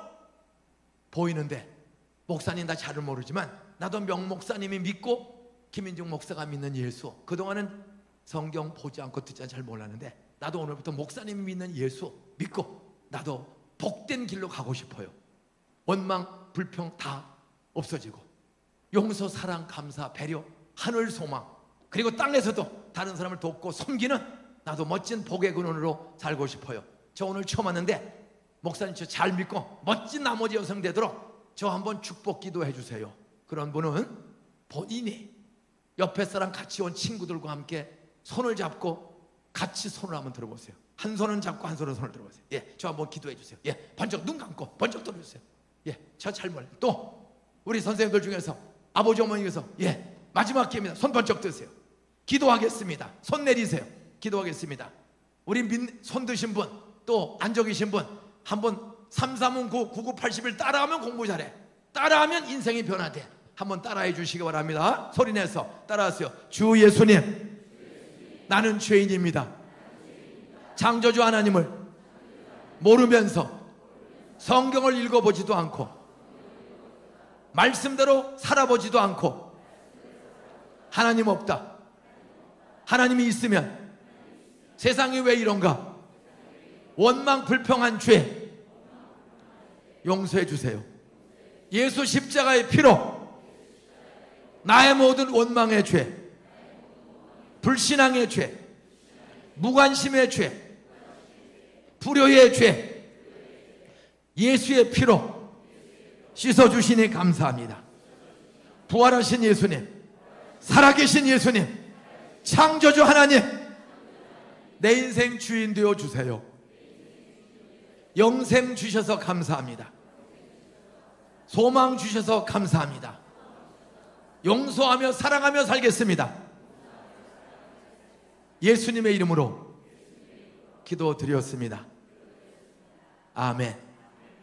보이는데 목사님 나 잘은 모르지만 나도 명목사님이 믿고 김인중 목사가 믿는 예수, 그동안은 성경 보지 않고 듣지 않고 잘 몰랐는데 나도 오늘부터 목사님이 믿는 예수 믿고 나도 복된 길로 가고 싶어요. 원망, 불평 다 없어지고 용서, 사랑, 감사, 배려, 하늘 소망, 그리고 땅에서도 다른 사람을 돕고 섬기는 나도 멋진 복의 근원으로 살고 싶어요. 저 오늘 처음 왔는데 목사님 저 잘 믿고 멋진 나머지 여성 되도록 저 한번 축복 기도해 주세요. 그런 분은 본인이 옆에 사람 같이 온 친구들과 함께 손을 잡고 같이 손을 한번 들어보세요. 한 손은 잡고 한 손은 손을 들어보세요. 저 한번 기도해 주세요. 번쩍 눈 감고 번쩍 들어주세요. 저 잘 몰라요. 또 우리 선생님들 중에서 아버지 어머니께서 마지막 기회입니다. 손 번쩍 드세요. 기도하겠습니다. 손 내리세요. 기도하겠습니다. 우리 손 드신 분, 또 앉아 계신 분, 한번 339 9981 따라하면 공부 잘해. 따라하면 인생이 변화돼. 한번 따라해 주시기 바랍니다. 소리내서 따라하세요. 주 예수님, 나는 죄인입니다. 창조주 하나님을 모르면서 성경을 읽어보지도 않고 말씀대로 살아보지도 않고 하나님 없다, 하나님이 있으면 세상이 왜 이런가, 원망 불평한 죄 용서해 주세요. 예수 십자가의 피로 나의 모든 원망의 죄, 불신앙의 죄, 무관심의 죄, 불효의 죄 예수의 피로 씻어주시니 감사합니다. 부활하신 예수님, 살아계신 예수님, 창조주 하나님, 내 인생 주인 되어 주세요. 영생 주셔서 감사합니다. 소망 주셔서 감사합니다. 용서하며 사랑하며 살겠습니다. 예수님의 이름으로 기도드렸습니다. 아멘.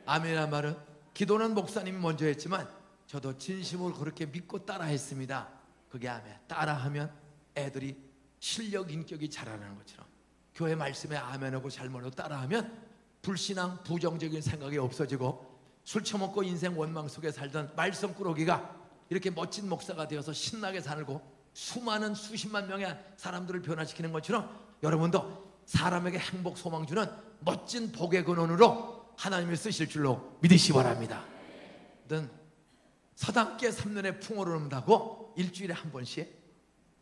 아멘이란 말은 기도는 목사님이 먼저 했지만 저도 진심으로 그렇게 믿고 따라했습니다. 그게 아멘. 따라하면 애들이 실력, 인격이 자라나는 것처럼 교회 말씀에 아멘하고 잘못하고 따라하면 불신앙, 부정적인 생각이 없어지고 술 처먹고 인생 원망 속에 살던 말썽꾸러기가 이렇게 멋진 목사가 되어서 신나게 살고 수많은 수십만 명의 사람들을 변화시키는 것처럼 여러분도 사람에게 행복, 소망 주는 멋진 복의 근원으로 하나님을 쓰실 줄로 믿으시기 바랍니다. 서당계 3년에 풍어른다고 일주일에 한 번씩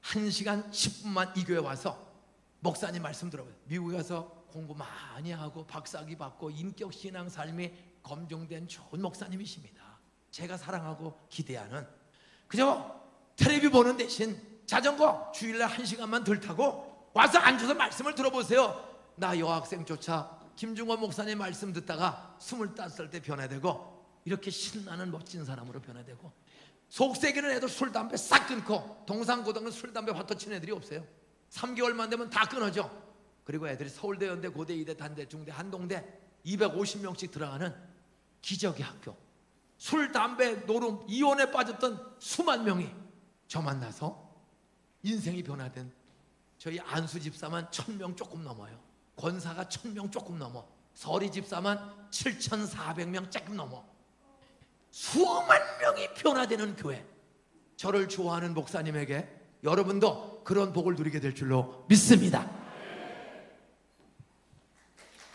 1시간 10분만 이 교회 와서 목사님 말씀 들어봐요. 미국에 가서 공부 많이 하고 박사학위 받고 인격 신앙 삶이 검증된 좋은 목사님이십니다. 제가 사랑하고 기대하는, 그저 텔레비 보는 대신 자전거 주일날 1시간만 덜 타고 와서 앉아서 말씀을 들어보세요. 나 여학생조차 김중원 목사님 말씀 듣다가 25살 때 변화되고 이렇게 신나는 멋진 사람으로 변화되고, 속세기는 애들 술 담배 싹 끊고 동상고등은 술 담배 화터 치는 애들이 없어요. 3개월만 되면 다 끊어져. 그리고 애들이 서울대, 연대, 고대, 이대, 단대, 중대, 한동대 250명씩 들어가는 기적의 학교. 술, 담배, 노름, 이혼에 빠졌던 수만 명이 저 만나서 인생이 변화된 저희 안수 집사만 1000명 조금 넘어요. 권사가 1000명 조금 넘어. 서리 집사만 7400명 조금 넘어. 수만 명이 변화되는 교회. 저를 좋아하는 목사님에게 여러분도 그런 복을 누리게 될 줄로 믿습니다.